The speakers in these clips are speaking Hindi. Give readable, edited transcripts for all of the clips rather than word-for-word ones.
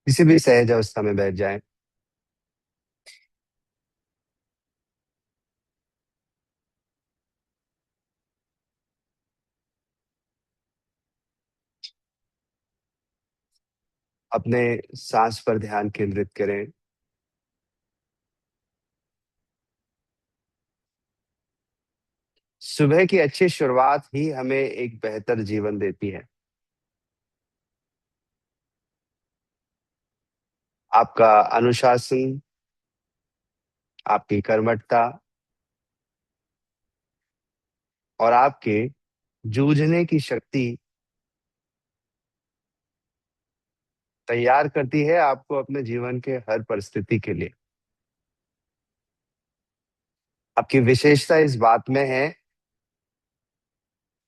किसी भी सहज अवस्था में बैठ जाएं। अपने सांस पर ध्यान केंद्रित करें। सुबह की अच्छी शुरुआत ही हमें एक बेहतर जीवन देती है। आपका अनुशासन, आपकी कर्मठता और आपके जूझने की शक्ति तैयार करती है आपको अपने जीवन के हर परिस्थिति के लिए। आपकी विशेषता इस बात में है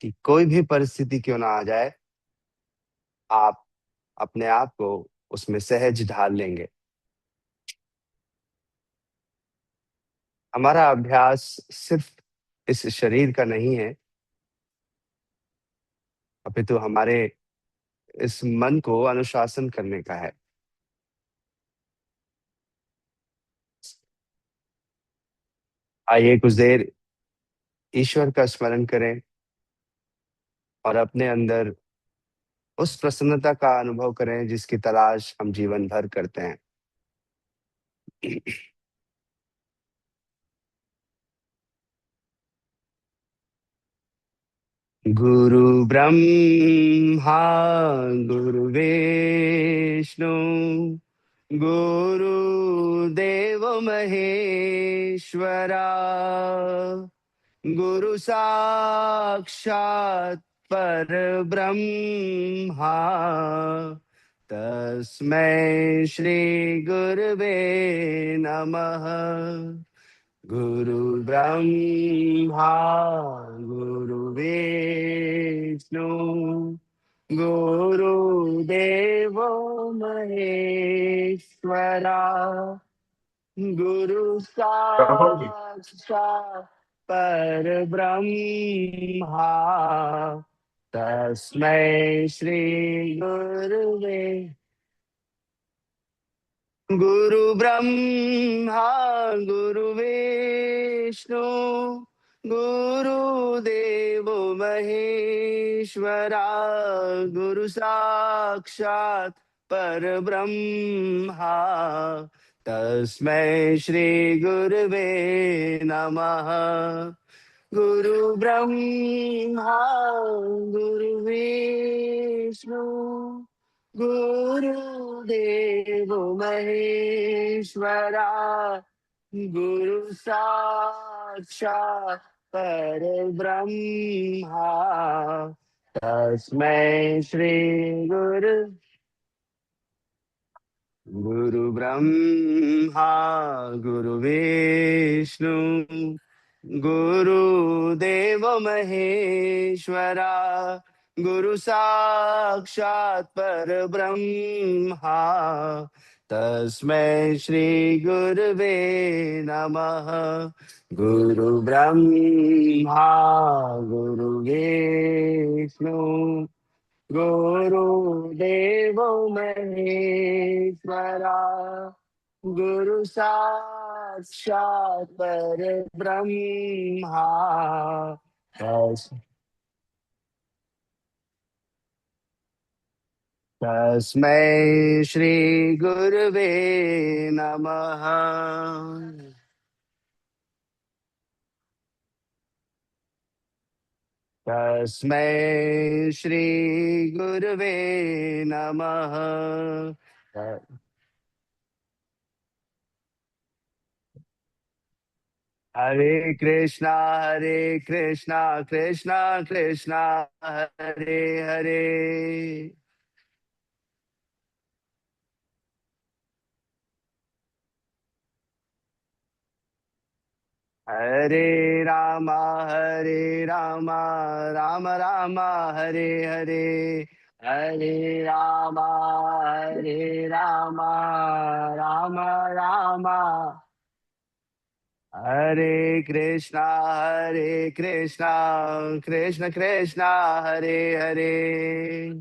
कि कोई भी परिस्थिति क्यों ना आ जाए, आप अपने आप को उसमें सहज ढाल लेंगे। हमारा अभ्यास सिर्फ इस शरीर का नहीं है, अपितु हमारे इस मन को अनुशासन करने का है। आइए कुछ देर ईश्वर का स्मरण करें और अपने अंदर उस प्रसन्नता का अनुभव करें जिसकी तलाश हम जीवन भर करते हैं। गुरु ब्रह्मा गुरु विष्णु गुरु देव महेश्वरा, गुरु साक्षात पर ब्रह्मा, तस्मै श्री गुरवे नमः। गुरु ब्रह्मा गुरु विष्णु गुरु देव महेश्वरा, गुरु साक्षात् पर ब्रह्मा, तस्मै श्री गुरुवे। गुरु ब्रह्मा गुरु विष्णु गुरु देव महेश्वरा, गुरु साक्षात् पर ब्रह्मा, तस्मै श्री गुरुवे नमः। गुरु ब्रह्मा गुरु विष्णु गुरुदेव महेश्वरा, गुरु साक्षात् पर ब्रह्मा, तस्मै श्री गुरु। गुरु ब्रह्मा गुरु विष्णु गुरु देव महेश्वरा, गुरु साक्षात् पर ब्रह्मा, तस्मै श्री गुरुवे नमः। गुरु ब्रह्मा गुरु विष्णु गुरुदेव महेश्वरा, गुरु साक्षात् पर ब्रह्मा, तस्मै श्री गुरुवे नमः। तस्मै श्री गुरुवे नमः। हरे कृष्णा कृष्णा कृष्णा हरे हरे, हरे रामा राम राम हरे हरे, हरे रामा राम राम, हरे कृष्णा कृष्ण कृष्णा हरे हरे।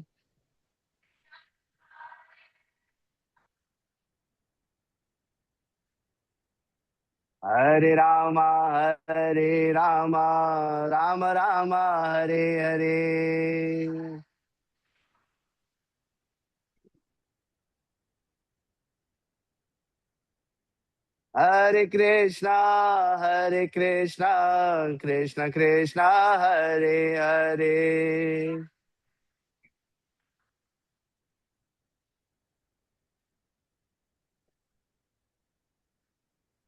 हरे रामा हरे रामा राम राम हरे हरे। हरे कृष्णा कृष्ण कृष्णा हरे हरे।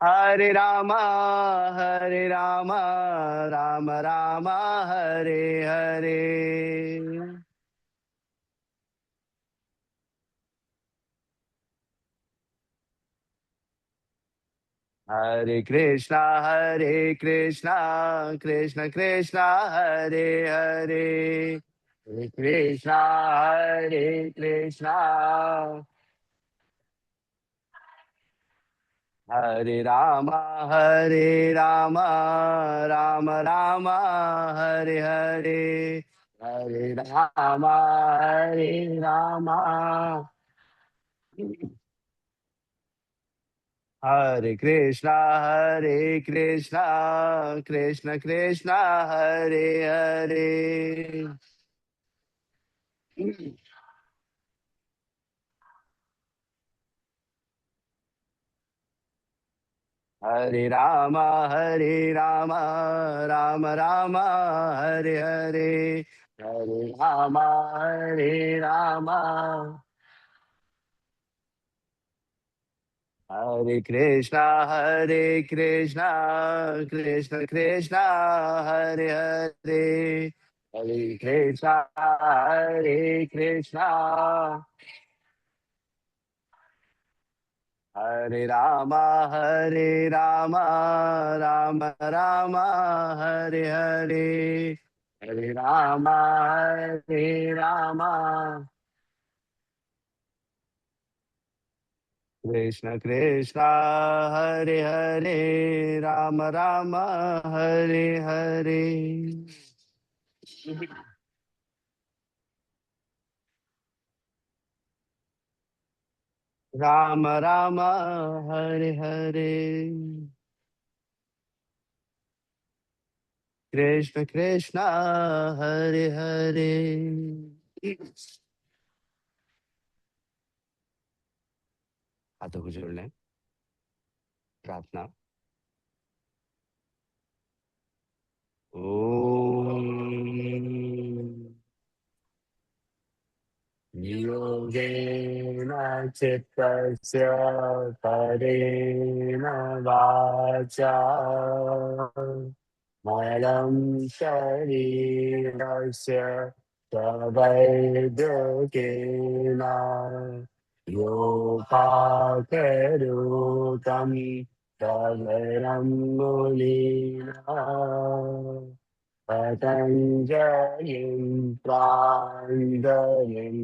हरे रामा राम राम हरे हरे। हरे कृष्णा कृष्ण कृष्णा हरे हरे। हरे कृष्णा हरे रामा राम राम हरे हरे। हरे रामा हरे रामा हरे कृष्णा कृष्ण कृष्णा हरे हरे। हरे रामा राम राम हरे हरे। हरे रामा हरे कृष्णा कृष्ण कृष्णा हरे हरे। हरे कृष्णा हरे रामा राम राम हरे हरे। हरे रामा कृष्ण कृष्ण हरे हरे राम राम हरे हरे। राम राम हरे हरे। कृष्ण कृष्ण हरे हरे। हाथों को जोड़ लें। प्रार्थना। ओम योगेन चित्तस्य परेण वाचा मलं शरीरस्य स्वैद्यकेन योपाकरोतं तवरं मुनीना पतञ्जलिं प्राञ्जलिं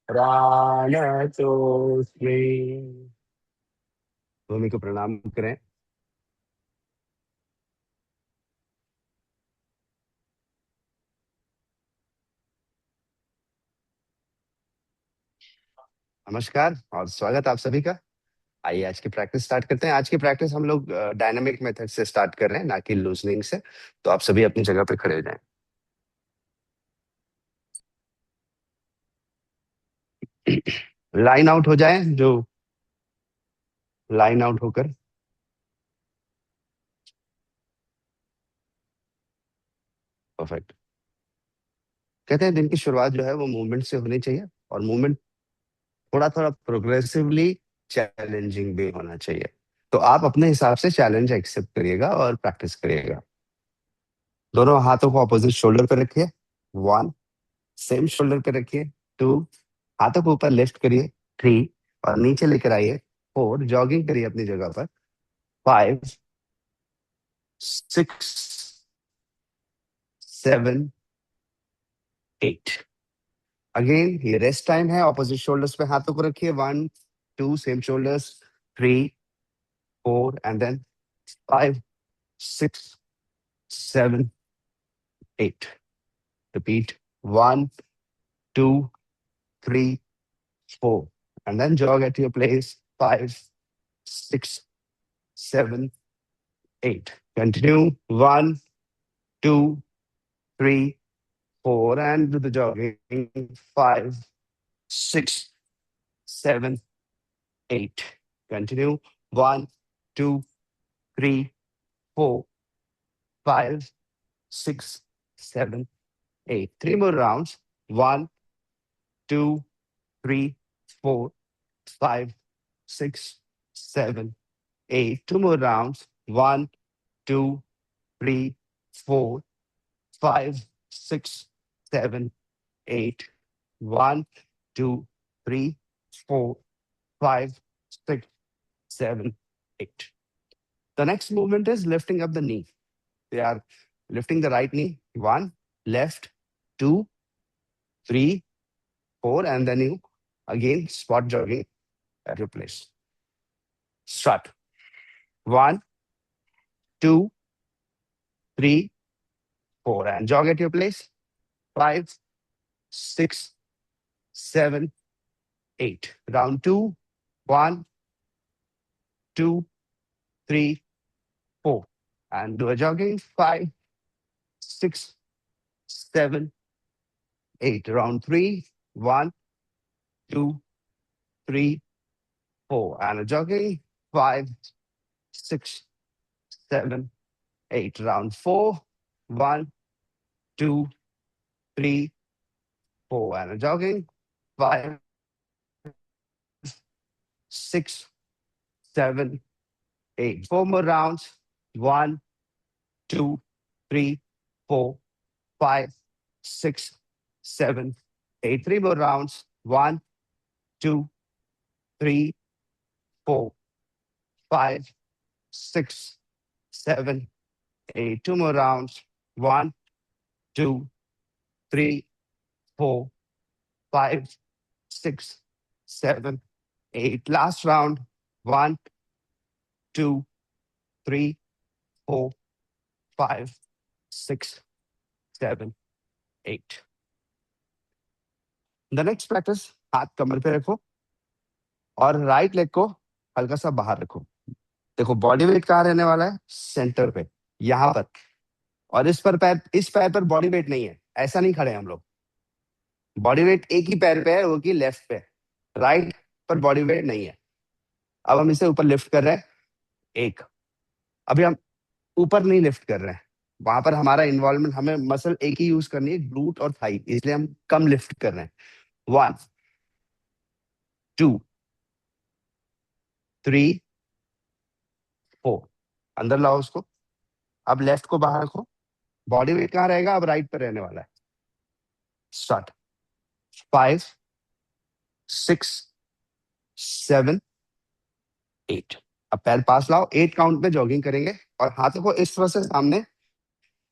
प्राणतोऽस्मि। भूमि को प्रणाम करें। नमस्कार और स्वागत आप सभी का। आइए आज की प्रैक्टिस स्टार्ट करते हैं। आज की प्रैक्टिस हम लोग डायनामिक मेथड से स्टार्ट कर रहे हैं, ना कि लूजनिंग से। तो आप सभी अपनी जगह पे खड़े हो जाएं। लाइन आउट हो जाएं, जो लाइन आउट होकर। परफेक्ट। कहते हैं दिन की शुरुआत जो है वो मूवमेंट से होनी चाहिए, और मूवमेंट थोड़ा थोड़ा प्रोग्रेसिवली चैलेंजिंग भी होना चाहिए। तो आप अपने हिसाब से चैलेंज एक्सेप्ट करिएगा और प्रैक्टिस करिएगा। दोनों हाथों को अपोजिट शोल्डर पे रखिए। वन, सेम शोल्डर पे रखिए। टू, हाथों को ऊपर लिफ्ट करिए। थ्री, और नीचे लेकर आइए। फोर, जॉगिंग करिए अपनी जगह पर। Five, six, seven, eight. Again ये रेस्ट टाइम है। ऑपोजिट शोल्डर्स पे हाथों को रखिए। One, two, same shoulders. Three, four, and then five, six, seven, eight. Repeat. One, two, three, four. And then jog at your place. Five, six, seven, 8. Continue. 1, 2, 3, 4, and do the jogging. 5, 6, 7, 8. Continue. 1, 2, 3, 4, 5, 6, 7, 8. Three more rounds. 1, 2, 3, 4, 5, 6, 7, 8. Two more rounds. 1, 2, 3, 4, 5, 6, 7, 8. 1, 2, 3, 4, 5, 6, 7, 8. The next movement is lifting up the knee. They are lifting the right knee. 1, left, 2, 3, 4, and then you again spot jogging at your place. Start. 1, 2, 3, 4, and jog at your place. 5, 6, 7, 8. Round 2. 1, 2, 3, 4. And do a jogging. 5, 6, 7, 8. Round 3. 1, 2, 3, 4. And a jogging. 5, 6, 7, 8. Round 4. 1, 2, 3, 4. And a jogging. 5, 6, 7, 8. Four more rounds. 1, 2, 3, 4, 5, 6, 7, 8. Three more rounds. 1, 2, 3, 4, 5, 6, 7, 8. Two more rounds. 1, 2, 3, 4, 5, 6, 7, 8. Last round. 1, 2, 3, 4, 5, 6, 7, 8. The next practice, हाथ कमर पे रखो और राइट लेग को हल्का सा बाहर रखो। देखो बॉडी वेट कहाँ रहने वाला है? सेंटर पे, यहाँ पर। और इस पैर पर बॉडी वेट नहीं है, ऐसा नहीं खड़े हम लोग। बॉडी वेट एक ही पैर पे है, वो की लेफ्ट पे। राइट पर बॉडी वेट नहीं है। अब हम इसे ऊपर लिफ्ट कर रहे हैं। एक, अभी हम ऊपर नहीं लिफ्ट कर रहे हैं, वहां पर हमारा इन्वॉल्वमेंट, हमें मसल एक ही यूज करनी है, ग्लूट और थाई, इसलिए हम कम लिफ्ट कर रहे हैं। 1, 2, 3, 4। अंदर लाओ उसको। अब लेफ्ट को बाहर रखो। बॉडी वेट कहाँ रहेगा? अब राइट पे रहने वाला है। स्टार्ट। 5, 6, 7, 8। अब पैर पास लाओ। 8 काउंट में जॉगिंग करेंगे और हाथों को इस तरह से सामने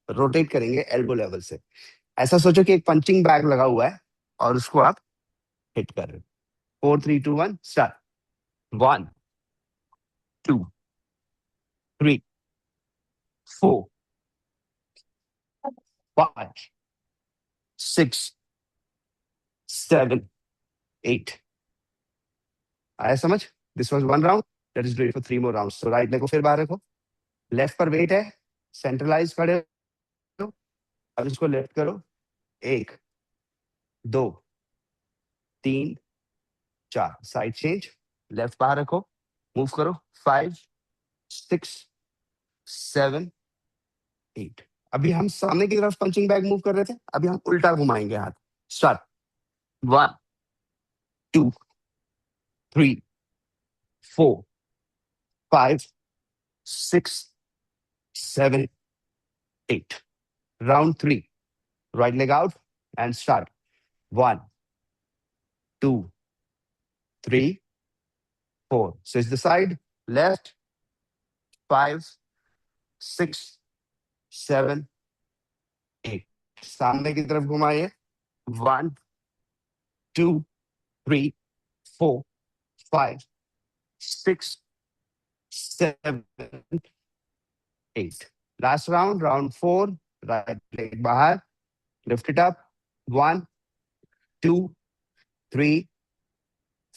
रोटेट करेंगे एल्बो लेवल से। ऐसा सोचो कि एक पंचिंग बैग लगा हुआ है और उसको आप हिट कर रहे हो। 4, 3, 2, 1 स्टार्ट। 1, 2, 3, 4, 5, 6, 7, 8। आया समझ? This was one round, that is great for 3 more rounds. तो राइट लेग को फिर बाहर रखो। लेफ्ट पर वेट है, सेंट्रलाइज खड़े हो। अब इसको लेफ्ट करो। 1, 2, 3, 4। Side change. लेफ्ट बाहर रखो, मूव करो। 5, 6, 7, 8। अभी हम सामने की तरफ पंचिंग बैग मूव कर रहे थे, अभी हम उल्टा घुमाएंगे हाथ। Start. 1, 2, 3, 4, 5, 6, 7, 8। Round 3. Right leg out and start. 1, 2, 3, 4. Switch the side. Left. 5, 6, 7, 8. सामने की तरफ घुमाइए। 1, 2, 3, 4, 5, 6, 7, 8. Last round, round 4. Right leg bahar. Lift it up. 1, 2, 3,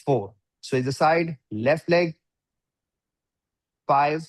4. Switch the side. Left leg. 5,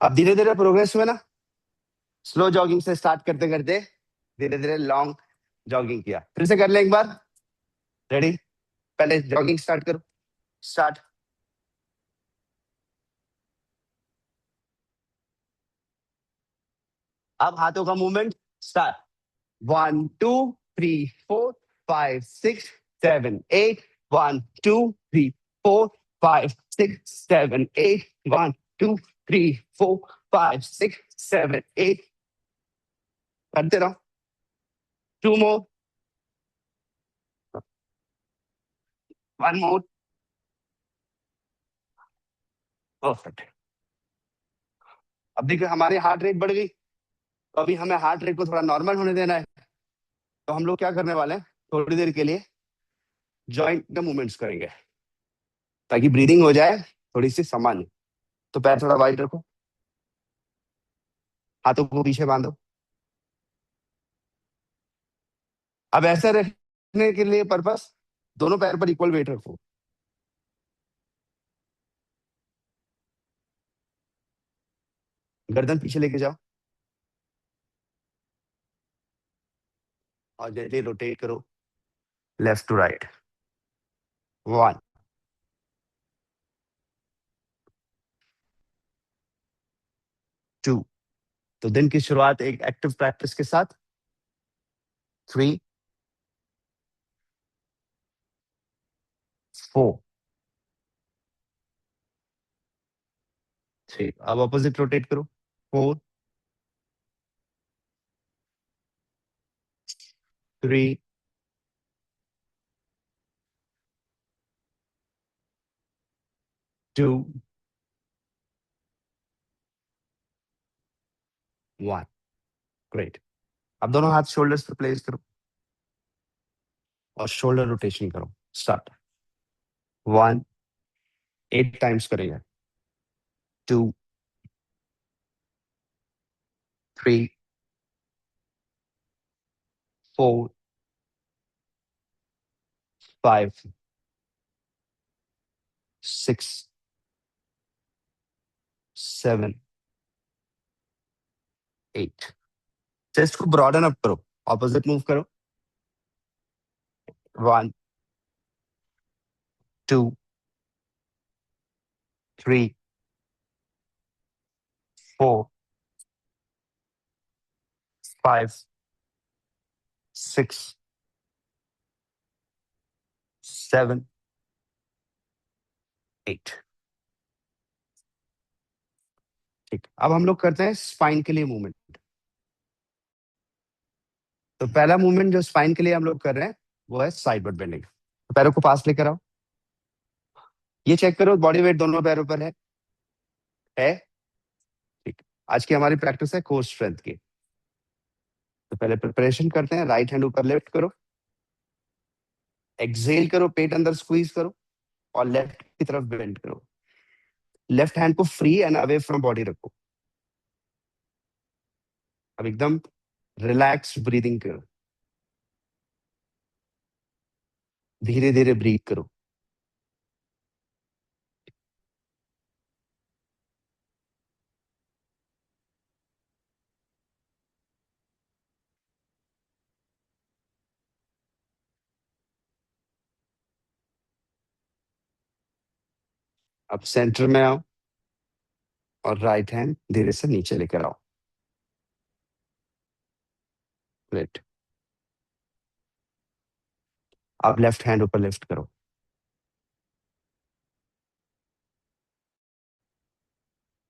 अब धीरे धीरे प्रोग्रेस हुए ना। स्लो जॉगिंग से स्टार्ट करते करते धीरे धीरे लॉन्ग जॉगिंग किया। फिर से कर ले एक बार। रेडी? पहले जॉगिंग स्टार्ट करो। स्टार्ट। अब हाथों का मूवमेंट स्टार्ट। 1 2 3 4 5 6 7 8। 1 2 3 4 5 6 7 8। 1 2 3 4 5 6 7 8। करते रहो। Two more. One more. Perfect. अब देखिए हमारी हार्ट रेट बढ़ गई, तो अभी हमें हार्ट रेट को थोड़ा नॉर्मल होने देना है। तो हम लोग क्या करने वाले हैं, थोड़ी देर के लिए जॉइंट के मूवमेंट्स करेंगे ताकि ब्रीदिंग हो जाए थोड़ी सी सामान्य। तो पैर थोड़ा वाइड रखो, हाथों को पीछे बांधो। अब ऐसा रखने के लिए पर्पस, दोनों पैर पर इक्वल वेट रखो। गर्दन पीछे लेके जाओ और जल्दी रोटेट करो लेफ्ट टू राइट। 1 2। तो दिन की शुरुआत एक एक्टिव प्रैक्टिस के साथ। 3 4। ठीक, अब ऑपोजिट रोटेट करो। 4 3 2 1। ग्रेट। अब दोनों हाथ शोल्डर्स पर प्लेस करो और शोल्डर रोटेशन करो। स्टार्ट। 1 8 टाइम्स करेंगे। 2 3 4 5 6 7 8। चेस्ट को ब्रॉडन अप करो, ऑपोजिट मूव करो। 1 2 3 4 5 6 7 8। ठीक, अब हम लोग करते हैं स्पाइन के लिए मूवमेंट। तो पहला मूवमेंट जो स्पाइन के लिए हम लोग कर रहे हैं वो है साइडवर्ड बेंडिंग। तो पैरों को पास लेकर आओ। ये चेक करो बॉडी वेट दोनों पैरों पर है। ठीक। आज की हमारी प्रैक्टिस है कोर स्ट्रेंथ की। तो पहले प्रिपरेशन करते हैं। राइट हैंड ऊपर लिफ्ट करो, एक्सेल करो, पेट अंदर स्क्वीज करो और लेफ्ट की तरफ बेंड करो। लेफ्ट हैंड को free and away from body रखो। अब एकदम रिलैक्स ब्रीदिंग करो, धीरे धीरे ब्रीथ करो। अब सेंटर में आओ और राइट हैंड धीरे से नीचे लेकर आओ। ग्रेट। अब लेफ्ट हैंड ऊपर लिफ्ट करो।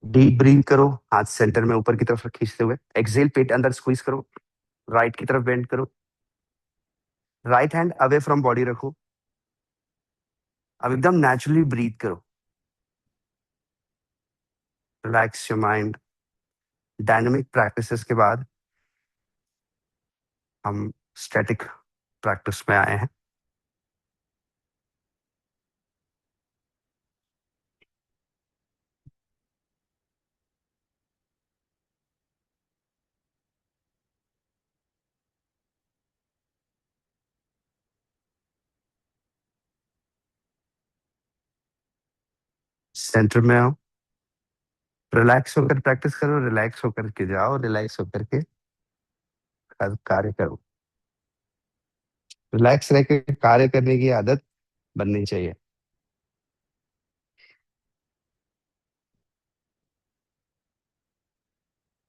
डीप ब्रीथ करो, हाथ सेंटर में ऊपर की तरफ खींचते हुए। एक्सेल, पेट अंदर स्क्वीज करो, राइट की तरफ बेंड करो। Right hand away from body रखो। अब एकदम नेचुरली ब्रीथ करो, relax your mind. Dynamic practices के बाद हम स्टैटिक प्रैक्टिस में आए हैं। सेंटर में आओ रिलैक्स होकर प्रैक्टिस करो, रिलैक्स होकर के जाओ, रिलैक्स होकर के कार्य करो। रिलैक्स रह के कार्य करने की आदत बननी चाहिए।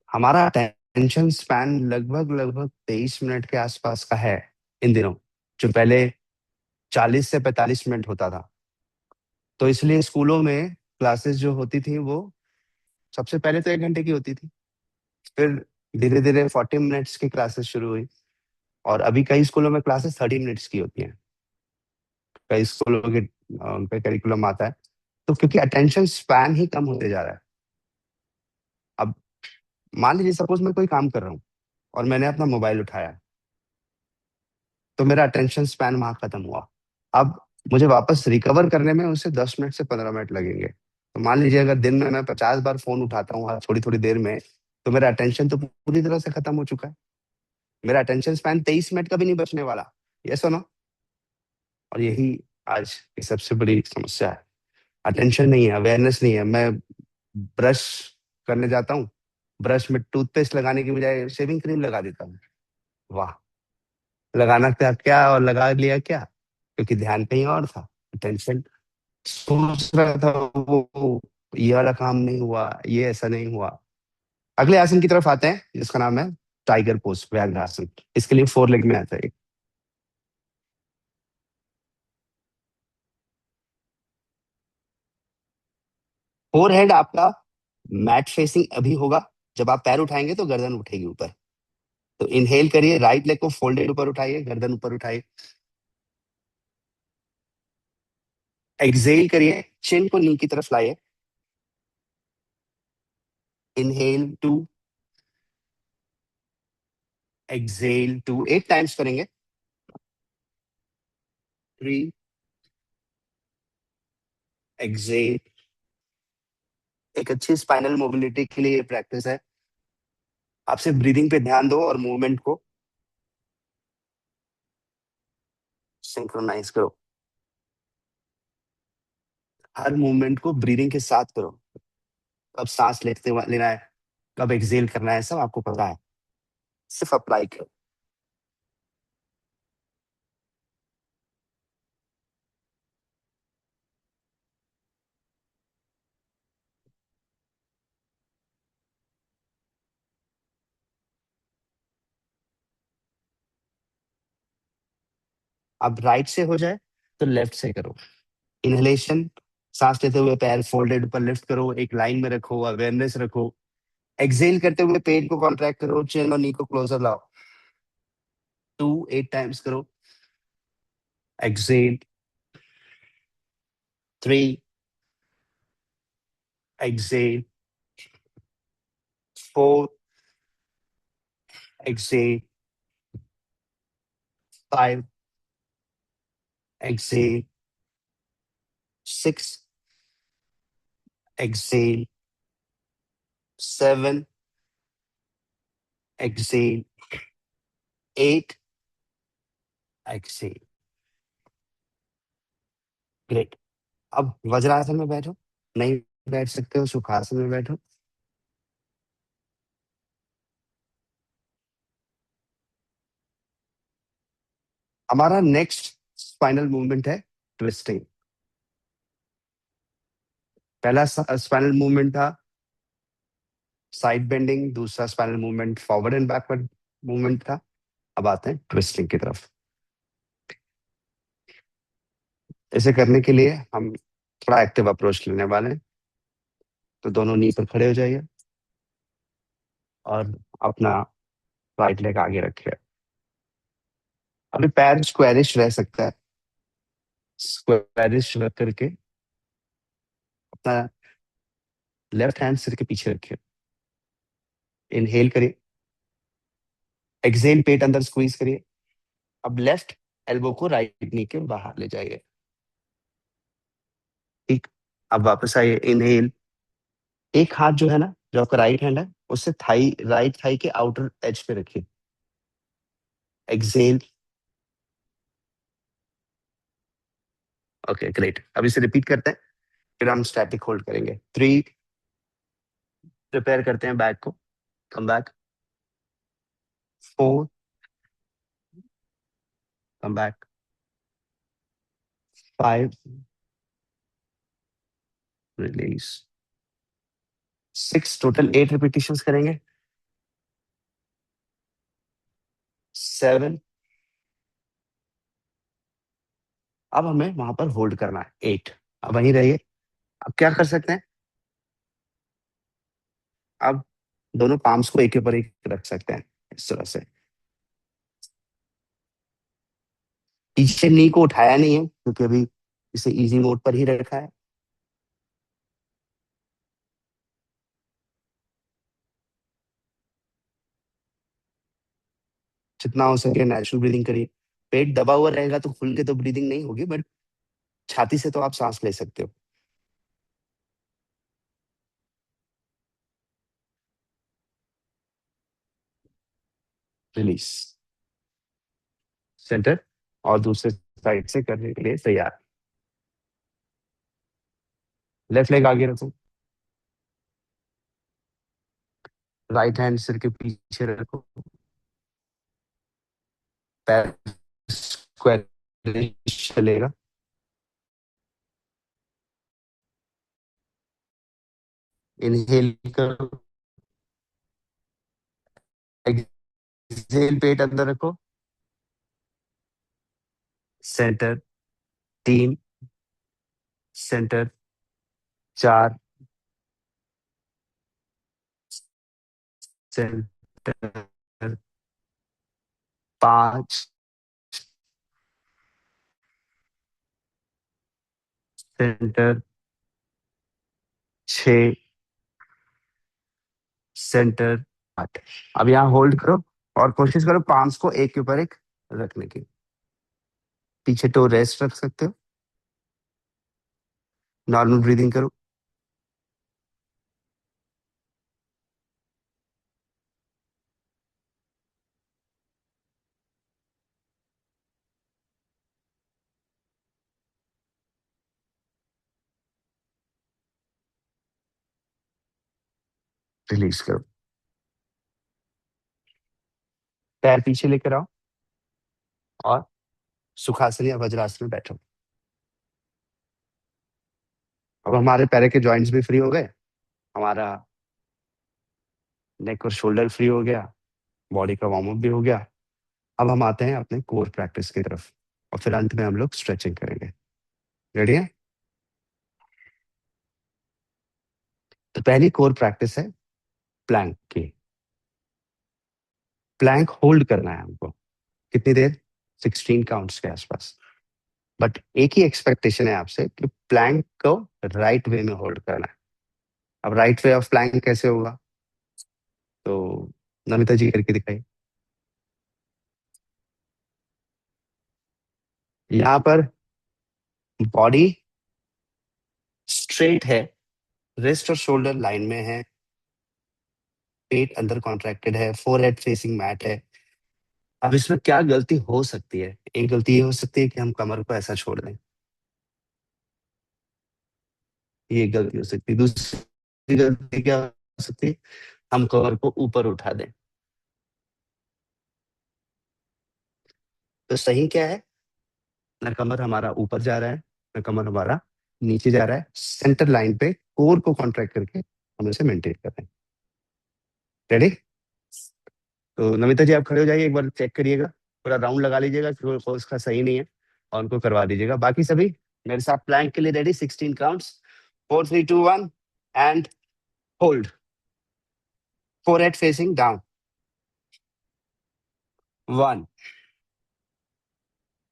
हमारा अटेंशन स्पैन लगभग लगभग 23 मिनट के आसपास का है इन दिनों, जो पहले 40 से 45 मिनट होता था। तो इसलिए स्कूलों में क्लासेस जो होती थी वो सबसे पहले तो 1 घंटे की होती थी, फिर धीरे धीरे 40 मिनट्स की क्लासेस शुरू हुई, और अभी कई स्कूलों में क्लासेस 30 मिनट्स की होती हैं। कई स्कूलों के उनका करिकुलम आता है। तो क्योंकि अटेंशन स्पैन ही कम होते जा रहा है। अब मान लीजिए सपोज मैं कोई काम कर रहा हूँ और मैंने अपना मोबाइल उठाया, तो मेरा अटेंशन स्पैन वहां खत्म हुआ। अब मुझे वापस रिकवर करने में उसे 10 मिनट से 15 मिनट लगेंगे। तो मान लीजिए अगर दिन में मैं 50 बार फोन उठाता हूँ हर थोड़ी थोड़ी देर में, तो मेरा अटेंशन तो पूरी तरह से खत्म हो चुका है। मेरा अटेंशन स्पैन 23 मिनट का भी नहीं बचने वाला। ये सुनो। और यही आज की सबसे बड़ी समस्या है। अटेंशन नहीं है, अवेयरनेस नहीं है। मैं ब्रश करने जाता हूँ, ब्रश में टूथपेस्ट लगाने की बजाय शेविंग क्रीम लगा देता हूँ। वाह, लगाना था क्या और लगा लिया क्या, क्योंकि ध्यान कहीं और था। टेंशन सोच रहा था वो, ये वाला काम नहीं हुआ, ये ऐसा नहीं हुआ। अगले आसन की तरफ आते हैं जिसका नाम है टाइगर पोज, व्याघ्र आसन। इसके लिए 4 लेग में आता है। फोर हेड आपका मैट फेसिंग अभी होगा। जब आप पैर उठाएंगे तो गर्दन उठेगी ऊपर। तो इनहेल करिए, राइट लेग को फोल्डेड ऊपर उठाइए, गर्दन ऊपर उठाइए। एक्सेल करिए, चिन को नी की तरफ लाइए। इनहेल 2, एक्सेल 2, 8 टाइम्स करेंगे। 3, एक्सेल। एक अच्छी स्पाइनल मोबिलिटी के लिए प्रैक्टिस है। आप सिर्फ ब्रीदिंग पे ध्यान दो और मूवमेंट को सिंक्रोनाइज करो। हर मूवमेंट को ब्रीदिंग के साथ करो। कब सांस लेना है, कब एक्सेल करना है, सब आपको पता है। सिर्फ अप्लाई करो। अब राइट से हो जाए तो लेफ्ट से करो। इनहेलेशन, सांस लेते हुए पैर फोल्डेड ऊपर लिफ्ट करो, एक लाइन में रखो, अवेयरनेस रखो। एक्सेल करते हुए पेट को कॉन्ट्रैक्ट करो, चिन और नी को क्लोजर लाओ। 2, 8 टाइम्स करो। Exhale. 3, exhale. 4, exhale. 5, exhale. 6, exhale. 7, exhale. 8, exhale. Great. अब वज्रासन में बैठो। नहीं बैठ सकते हो, सुखासन में बैठो। हमारा नेक्स्ट स्पाइनल मूवमेंट है ट्विस्टिंग। पहला स्पाइनल मूवमेंट था साइड बेंडिंग, दूसरा spinal movement forward and backward movement था। अब आते हैं ट्विस्टिंग की तरफ। इसे करने के लिए हम थोड़ा एक्टिव अप्रोच लेने वाले हैं। तो दोनों नी पर खड़े हो जाइए और अपना राइट लेग आगे रखिए। अभी पैर स्क्वायरिश रह सकता है। स्क्वायरिश रख करके अपना लेफ्ट हैंड सिर के पीछे रखिए। इनहेल करिए, एक्सेल पेट अंदर स्क्वीज करिए। अब लेफ्ट एल्बो को राइट नी के बाहर ले जाइए। ठीक। अब वापस आइए, इनहेल। एक हाथ जो है ना, जो आपका राइट हैंड है, उससे थाई, राइट थाई के आउटर एज पे रखिए। एक्सेल। Okay great. अब इसे रिपीट करते हैं, फिर हम स्टैटिक होल्ड करेंगे। 3, प्रिपेयर करते हैं बैक को। Come back. 4, come back. 5, release. 6, total 8 repetitions करेंगे। 7, अब हमें वहां पर होल्ड करना है। 8, अब वहीं रहिए। अब क्या कर सकते हैं? अब दोनों पाम्स को एक के ऊपर एक रख सकते हैं, इस तरह से। पीछे नी को उठाया नहीं है क्योंकि अभी इसे इजी मोड पर ही रखा है। जितना हो सके नेचुरल ब्रीदिंग करिए। पेट दबा हुआ रहेगा तो खुल के तो ब्रीदिंग नहीं होगी, बट छाती से तो आप सांस ले सकते हो। रिलीज। सेंटर। और दूसरे साइड से करने के लिए तैयार। लेफ्ट लेग आगे रखो। राइट हैंड सिर के पीछे रखो। पैर स्क्वायर चलेगा। इनहेल करो। एक्सहेल, पेट अंदर रखो। Centre. 3, centre. 4, centre. 5, centre. 6, centre. 8। अब यहाँ होल्ड करो और कोशिश करो पाम्स को एक के ऊपर एक रखने की। पीछे टो रेस्ट रख सकते हो। नॉर्मल ब्रीदिंग करो। रिलीज करो। पैर पीछे लेकर आओ और सुखासन या वज्रासन में बैठो। अब हमारे पैर के जॉइंट्स भी फ्री हो गए। हमारा नेक और शोल्डर फ्री हो गया। बॉडी का वार्म अप भी हो गया। अब हम आते हैं अपने कोर प्रैक्टिस की तरफ, और फिर अंत में हम लोग स्ट्रेचिंग करेंगे। रेडी है? तो पहली कोर प्रैक्टिस है प्लैंक की। प्लैंक होल्ड करना है हमको। कितनी देर? 16 काउंट्स के आसपास। बट एक ही एक्सपेक्टेशन है आपसे कि प्लैंक को राइट वे में होल्ड करना है। अब राइट वे ऑफ प्लैंक कैसे होगा? तो नमिता जी करके दिखाई। यहाँ पर बॉडी स्ट्रेट है, रिस्ट और शोल्डर लाइन में है, पेट अंदर कॉन्ट्रैक्टेड है, फोरहेड फेसिंग मैट है। अब इसमें क्या गलती हो सकती है? एक गलती ये हो सकती है कि हम कमर को ऐसा छोड़ दें। ये एक गलती हो सकती है। दूसरी गलती क्या हो सकती है? हम कमर को ऊपर उठा दें। तो सही क्या है? ना कमर हमारा ऊपर जा रहा है, ना कमर हमारा नीचे जा रहा है। सेंटर लाइन पे कोर को कॉन्ट्रैक्ट करके हम इसे मेंटेन कर रहे हैं। रेडी? तो नमिता जी आप खड़े हो जाइए, एक बार चेक करिएगा, पूरा राउंड लगा लीजिएगा कि कोई फोर्स का सही नहीं है, और उनको करवा दीजिएगा। बाकी सभी मेरे साथ प्लैंक के लिए ready. 16 counts. 4, 3, 2, 1 and hold. Forehead facing down. 1,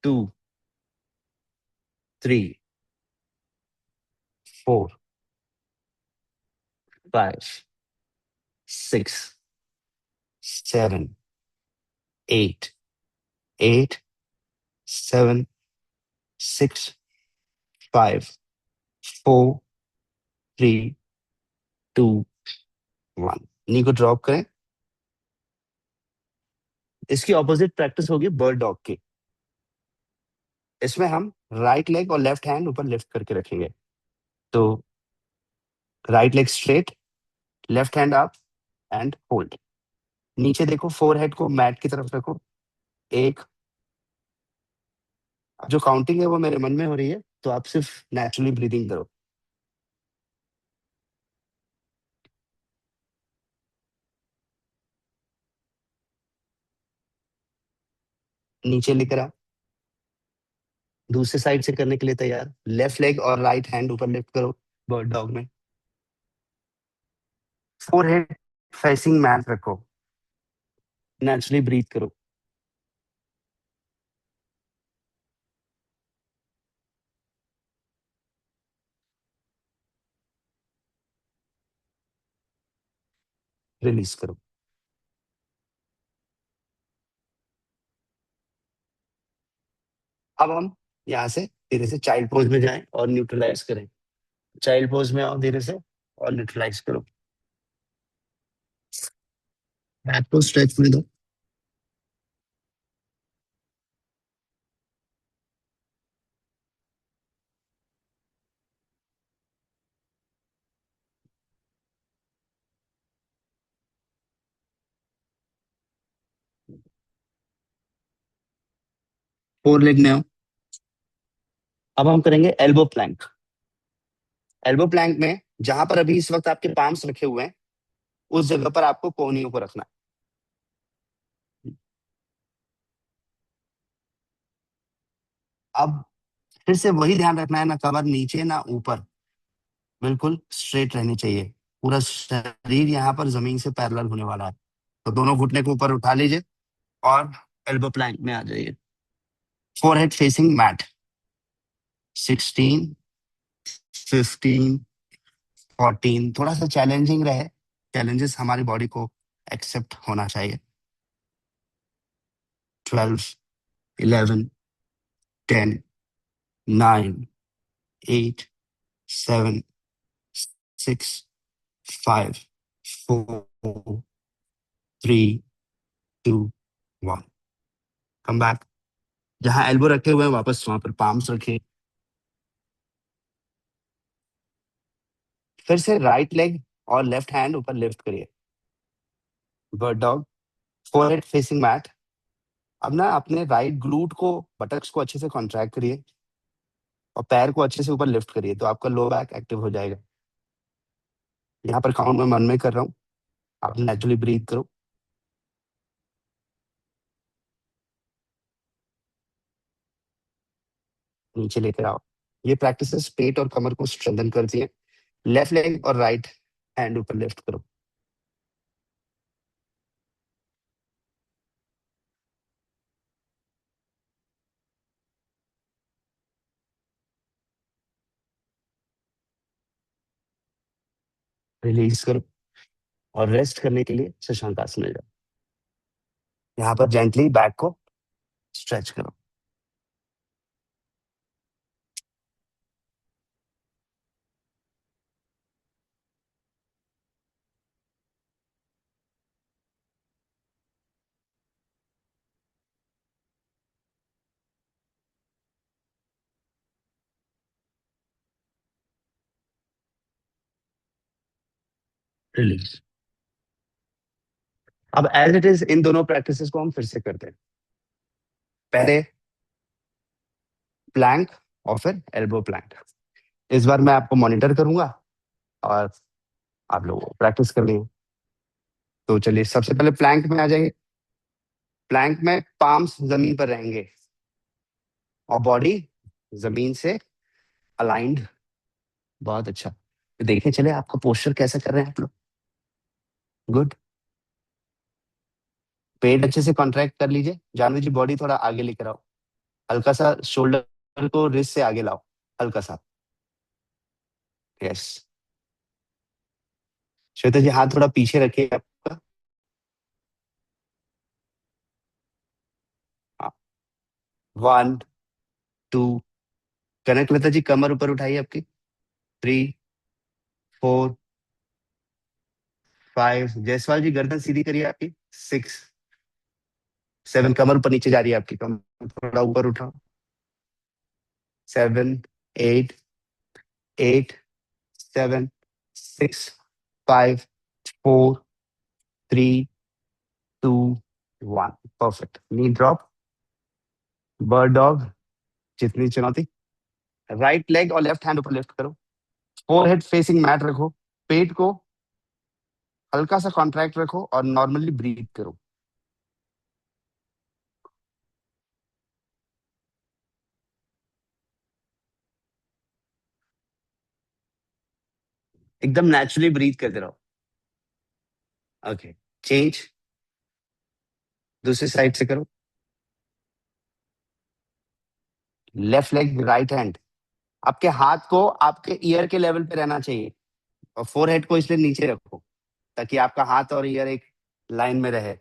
2, 3, 4, 5, 6, 7, 8, 8, 7, 6, 5, 4, 3, 2, 1। नी को ड्रॉप करें। इसकी ऑपोजिट प्रैक्टिस होगी बर्ड डॉग की। इसमें हम राइट लेग और लेफ्ट हैंड ऊपर लिफ्ट करके रखेंगे। तो right leg straight, left hand up and hold. नीचे देखो, फोरहेड को मैट की तरफ रखो। एक, जो काउंटिंग है वो मेरे मन में हो रही है, तो आप सिर्फ नेचुरली ब्रीदिंग करो। नीचे लेकर आओ। दूसरे साइड से करने के लिए तैयार। लेफ्ट लेग और राइट हैंड ऊपर लिफ्ट करो बर्ड डॉग में। फोरहेड फेसिंग मैट रखो। नेचुरली ब्रीथ करो। रिलीज करो। अब हम यहाँ से धीरे से चाइल्ड पोज में जाएं और न्यूट्रलाइज करें। चाइल्ड पोज में आओ धीरे से और न्यूट्रलाइज करो। बैक को स्ट्रेच में दो। फोर लेग में आओ। अब हम करेंगे एल्बो प्लैंक। एल्बो प्लैंक में जहां पर अभी इस वक्त आपके पाम्स रखे हुए हैं, उस जगह पर आपको कोहनियों को रखना है। अब फिर से वही ध्यान रखना है, ना कमर नीचे ना ऊपर, बिल्कुल स्ट्रेट रहनी चाहिए। पूरा शरीर यहाँ पर जमीन से पैरेलल होने वाला है। तो दोनों घुटने को ऊपर उठा लीजिए और एल्बो प्लैंक में आ जाइए। Forehead facing mat. 16, 15, 14, थोड़ा सा चैलेंजिंग रहे। चैलेंजेस हमारी बॉडी को एक्सेप्ट होना चाहिए। 12, 11, 10, 9, 8, 7, 6, 5, 4, 3, 2, 1। Come back. जहां एल्बो रखे हुए हैं वापस वहां पर पाम्स रखे। फिर से राइट लेग और लेफ्ट हैंड ऊपर लिफ्ट करिए। Bird dog. Forehead facing mat. अब ना अपने राइट ग्लूट को, बटक्स को अच्छे से कॉन्ट्रैक्ट करिए और पैर को अच्छे से ऊपर लिफ्ट करिए, तो आपका लो बैक एक्टिव हो जाएगा। यहाँ पर काउंट मैं मन में कर रहा हूँ, आप नेचुरली ब्रीथ करो। नीचे लेकर आओ। ये प्रैक्टिसेस पेट और कमर को स्ट्रेंथन करती है। लेफ्ट लेग और राइट हैंड ऊपर लिफ्ट करो। रिलीज करो और रेस्ट करने के लिए शशांक आसन में जाओ। यहाँ पर जेंटली बैक को स्ट्रेच करो। रिलीज। अब एज इट इज इन दोनों प्रैक्टिसेस को हम फिर से करते हैं। पहले प्लैंक और फिर एल्बो प्लैंक। इस बार मैं आपको मॉनिटर करूंगा और आप लोग प्रैक्टिस कर लेंगे। तो चलिए सबसे पहले प्लैंक में आ जाइए। प्लैंक में पाम्स जमीन पर रहेंगे और बॉडी जमीन से अलाइंड। बहुत अच्छा। तो देखने चले आपका पोस्चर कैसे कर रहे हैं आप लोग। गुड। पेट अच्छे से कॉन्ट्रैक्ट कर लीजिए। जानवी जी बॉडी थोड़ा आगे लेकर आओ। हल्का सा शोल्डर को रिस्ट से आगे लाओ, हल्का सा। यस। श्वेता जी हाथ थोड़ा पीछे रखिए आपका। हाँ। 1, 2। कनकलता जी कमर ऊपर उठाइए आपकी। 3, 4, 5। जायसवाल जी गर्दन सीधी करिए आपकी। 6, 7। कमर ऊपर नीचे जा रही है आपकी, कमर थोड़ा ऊपर उठाओ। 7, 8, 8, 7, 6, 5, 4, 3, 2, 1। परफेक्ट। नी ड्रॉप। Bird dog. जितनी चुनौती। राइट लेग और लेफ्ट हैंड ऊपर लिफ्ट करो। फोरहेड फेसिंग मैट रखो। पेट को हल्का सा कॉन्ट्रैक्ट रखो और नॉर्मली ब्रीथ करो। एकदम नेचुरली ब्रीथ करते रहो। ओके। चेंज। दूसरी साइड से करो। Left leg right hand. आपके हाथ को आपके ईयर के लेवल पे रहना चाहिए और फोरहेड को इसलिए नीचे रखो ताकि आपका हाथ और ईयर एक लाइन में रहे।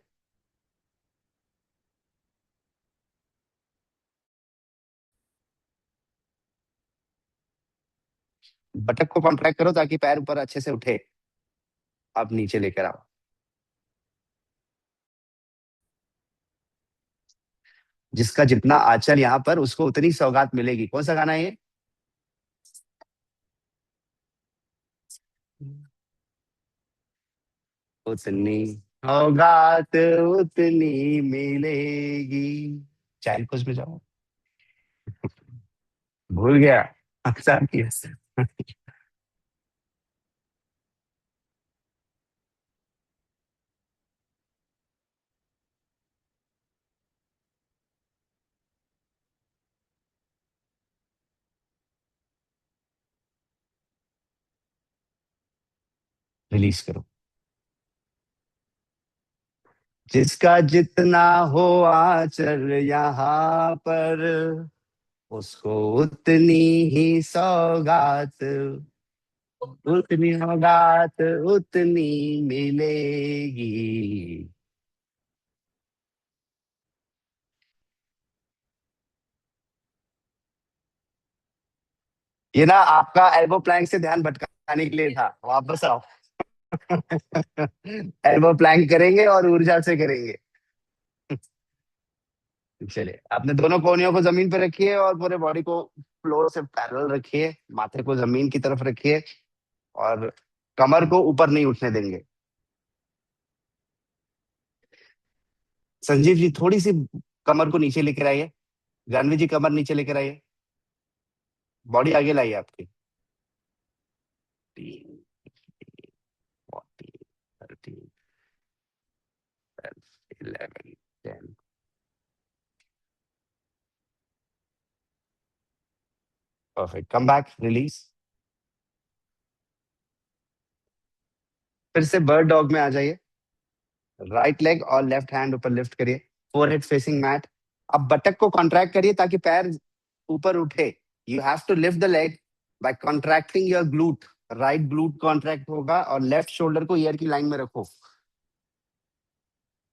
बटक को कॉन्ट्रैक्ट करो ताकि पैर ऊपर अच्छे से उठे। आप नीचे लेकर आओ। जिसका जितना आंचल यहाँ पर उसको उतनी सौगात मिलेगी। कौन सा गाना है ये? उतनी सौगात उतनी मिलेगी। चाइल्ड कोच में जाओ। भूल गया। अच्छा किया। रिलीज करो। जिसका जितना हो आचर यहाँ पर उसको उतनी ही सौगात। उतनी सौगात उतनी मिलेगी। ये ना आपका एल्बो प्लैंक से ध्यान भटकाने के लिए था। वापस आओ। एल्बो प्लैंक करेंगे और ऊर्जा से करेंगे। चलिए, आपने दोनों कोहनियों को जमीन पर रखिए और पूरे बॉडी को फ्लोर से पैरेलल रखिए। माथे को जमीन की तरफ रखिए और कमर को ऊपर नहीं उठने देंगे। संजीव जी थोड़ी सी कमर को नीचे लेकर आइए। जानवी जी कमर नीचे लेकर आइए। बॉडी आगे लाइए आपकी। 13, 14, 13, 12, 11, 10। परफेक्ट। Come back. रिलीज। फिर से बर्ड डॉग में आ जाइए। राइट लेग और लेफ्ट हैंड ऊपर लिफ्ट करिए। Forehead facing mat. अब बटक को कॉन्ट्रैक्ट करिए ताकि पैर ऊपर उठे। You have to lift the leg by contracting your glute. Right glute contract होगा और लेफ्ट शोल्डर को ईयर की लाइन में रखो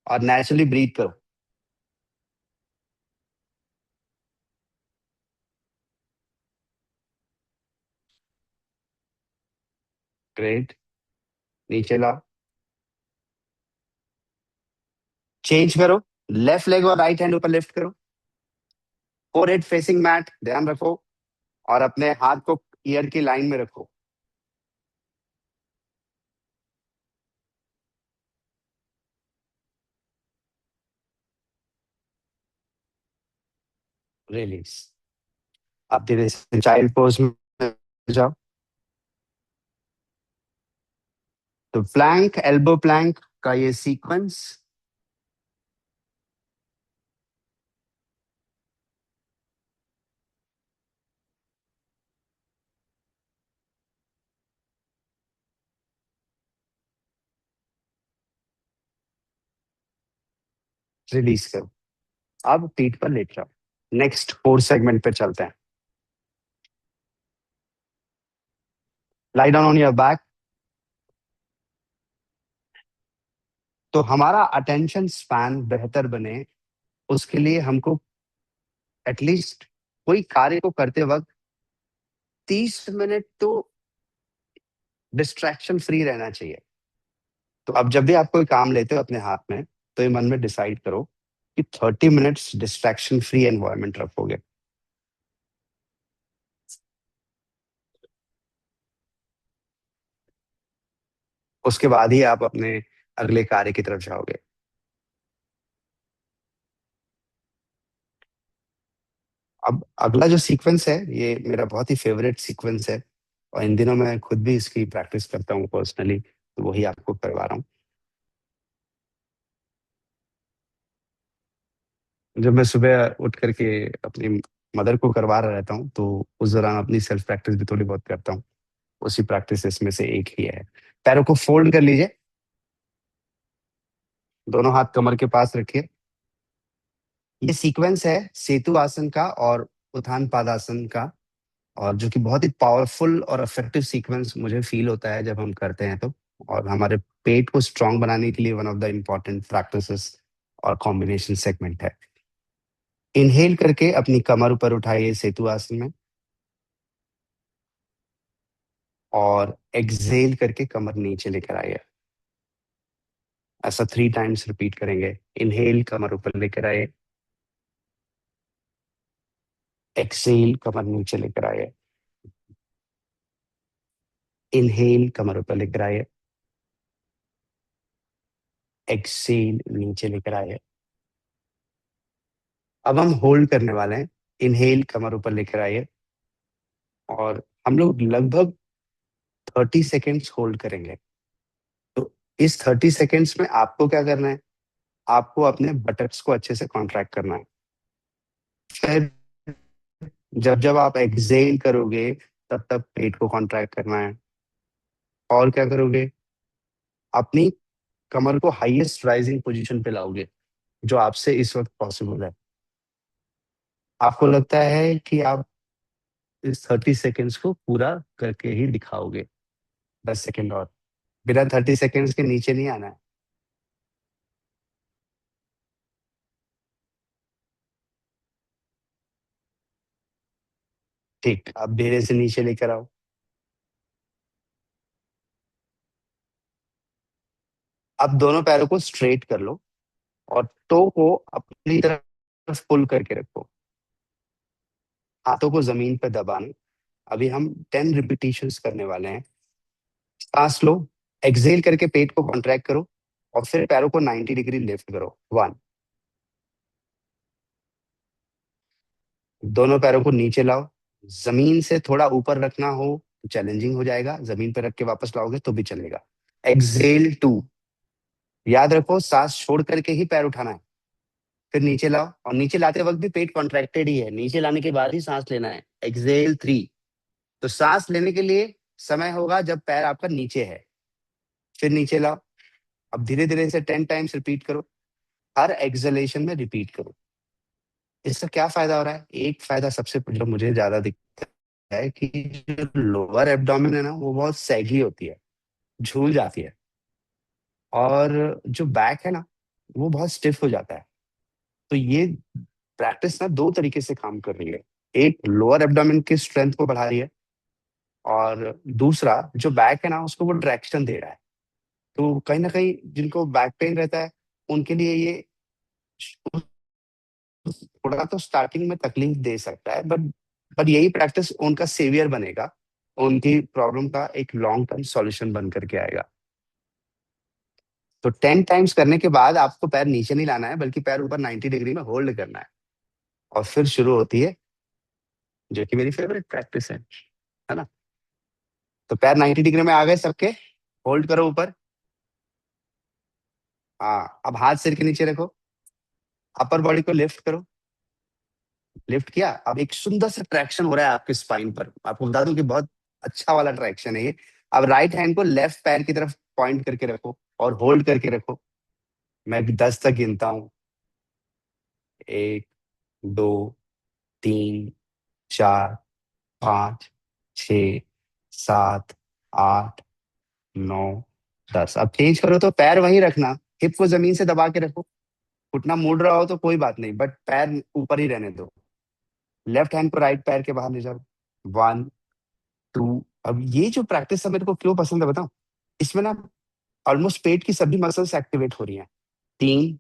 और नेचुरली ब्रीथ करो। ग्रेट। नीचे लाओ। चेंज करो। लेफ्ट लेग और राइट हैंड ऊपर लिफ्ट करो। फोरहेड फेसिंग मैट ध्यान रखो और अपने हाथ को ईयर की लाइन में रखो। रिलीज। आप धीरे से चाइल्ड पोज में जाओ। तो प्लैंक एल्बो प्लैंक का ये सीक्वेंस। रिलीज करो। अब पीठ पर लेट जाओ। नेक्स्ट 4 सेगमेंट पे चलते हैं। Lie down on your back. तो हमारा अटेंशन स्पैन बेहतर बने उसके लिए हमको एटलीस्ट कोई कार्य को करते वक्त 30 मिनट तो डिस्ट्रैक्शन फ्री रहना चाहिए। तो अब जब भी आप कोई काम लेते हो अपने हाथ में तो ये मन में डिसाइड करो कि 30 मिनट्स डिस्ट्रैक्शन फ्री एनवायरनमेंट रखोगे। उसके बाद ही आप अपने अगले कार्य की तरफ जाओगे। अब अगला जो सीक्वेंस है, ये मेरा बहुत ही फेवरेट सीक्वेंस है, और इन दिनों मैं खुद भी इसकी प्रैक्टिस करता हूँ पर्सनली, तो वही आपको करवा रहा हूँ। जब मैं सुबह उठ करके अपनी मदर को करवा रहा रहता हूँ, तो उस दौरान अपनी सेल्फ प्रैक्टिस भी थोड़ी बहुत करता हूँ। उसी प्रैक्टिसेस में से एक ही है। पैरों को फोल्ड कर लीजिए, दोनों हाथ कमर के पास रखिए। ये सीक्वेंस है सेतु आसन का और उत्थान पादासन का, और जो कि बहुत ही पावरफुल और इफेक्टिव सीक्वेंस मुझे फील होता है जब हम करते हैं तो। और हमारे पेट को स्ट्रांग बनाने के लिए one of the important practices और कॉम्बिनेशन सेगमेंट है। इनहेल करके अपनी कमर ऊपर उठाइए सेतु आसन में, और एक्सहेल करके कमर नीचे लेकर आइए। ऐसा 3 टाइम्स रिपीट करेंगे। इनहेल कमर ऊपर लेकर आइए, एक्सहेल कमर नीचे लेकर आइए, इनहेल कमर ऊपर लेकर आइए, एक्सहेल नीचे लेकर आइए। अब हम होल्ड करने वाले हैं। इनहेल कमर ऊपर लेकर आइए, और हम लोग लगभग 30 सेकेंड्स होल्ड करेंगे। तो इस 30 सेकेंड्स में आपको क्या करना है, आपको अपने बटक्स को अच्छे से कॉन्ट्रैक्ट करना है। फिर जब जब आप एक्सहेल करोगे, तब तब पेट को कॉन्ट्रैक्ट करना है। और क्या करोगे, अपनी कमर को हाईएस्ट राइजिंग पोजीशन पे लाओगे, जो आपसे इस वक्त पॉसिबल है। आपको लगता है कि आप इस 30 सेकेंड्स को पूरा करके ही दिखाओगे। 10 सेकेंड और, बिना 30 सेकेंड्स के नीचे नहीं आना है। ठीक, अब धीरे से नीचे लेकर आओ। अब दोनों पैरों को स्ट्रेट कर लो, और टो को अपनी तरफ पुल करके रखो। हाथों को जमीन पर दबाना। अभी हम 10 रिपीटिशंस करने वाले हैं। सांस लो, एक्सहेल करके पेट को कॉन्ट्रैक्ट करो, और फिर पैरों को 90 डिग्री लिफ्ट करो। 1, दोनों पैरों को नीचे लाओ। जमीन से थोड़ा ऊपर रखना हो तो चैलेंजिंग हो जाएगा, जमीन पर रख के वापस लाओगे तो भी चलेगा। एक्सहेल 2, याद रखो सांस छोड़ करके ही पैर उठाना है। फिर नीचे लाओ, और नीचे लाते वक्त भी पेट कॉन्ट्रैक्टेड ही है, नीचे लाने के बाद ही सांस लेना है। एक्सहेल 3, तो सांस लेने के लिए समय होगा जब पैर आपका नीचे है। फिर नीचे लाओ। अब धीरे धीरे से 10 टाइम्स रिपीट करो, हर एक्सलेशन में रिपीट करो। इसका क्या फायदा हो रहा है, एक फायदा सबसे जो मुझे ज्यादा दिखता है कि जो लोअर एब्डोमेन है ना, वो बहुत सैगी होती है, झूल जाती है। और जो बैक है ना, वो बहुत स्टिफ हो जाता है। तो ये प्रैक्टिस ना 2 तरीके से काम कर रही है। एक लोअर एब्डोमेन की स्ट्रेंथ को बढ़ा रही है, और दूसरा जो बैक है ना, उसको वो ट्रैक्शन दे रहा है। तो कहीं ना कहीं जिनको बैक पेन रहता है, उनके लिए ये थोड़ा तो स्टार्टिंग में तकलीफ दे सकता है, बट यही प्रैक्टिस उनका सेवियर बनेगा। उनकी प्रॉब्लम का एक लॉन्ग टर्म सॉल्यूशन बन करके आएगा। तो 10 टाइम्स करने के बाद आपको पैर नीचे नहीं लाना है, बल्कि पैर ऊपर 90 डिग्री में होल्ड करना है। और फिर शुरू होती है, जो कि मेरी फेवरेट प्रैक्टिस है ना। तो पैर 90 डिग्री में आ गए सबके, होल्ड करो ऊपर। हाँ, अब हाथ सिर के नीचे रखो, अपर बॉडी को लिफ्ट करो। लिफ्ट किया, अब एक सुंदर सा ट्रैक्शन हो रहा है आपके स्पाइन पर। आपको बता दूं कि बहुत अच्छा वाला ट्रैक्शन है ये। अब राइट हैंड को लेफ्ट पैर की तरफ पॉइंट करके रखो, और होल्ड करके रखो। मैं 10 तक गिनता हूँ। 1, 2, 3, 4, 5, 6, 7, 8, 9, 10। अब चेंज करो तो पैर वहीं रखना, हिप को जमीन से दबा के रखो। घुटना मुड़ रहा हो तो कोई बात नहीं, बट पैर ऊपर ही रहने दो। लेफ्ट हैंड को राइट पैर के बाहर ले जाओ। 1, 2। अब ये जो प्रैक्टिस है मेरे को क्यों पसंद है बताऊं, इसमें ना ऑलमोस्ट पेट की सभी मसल्स एक्टिवेट हो रही हैं। 3,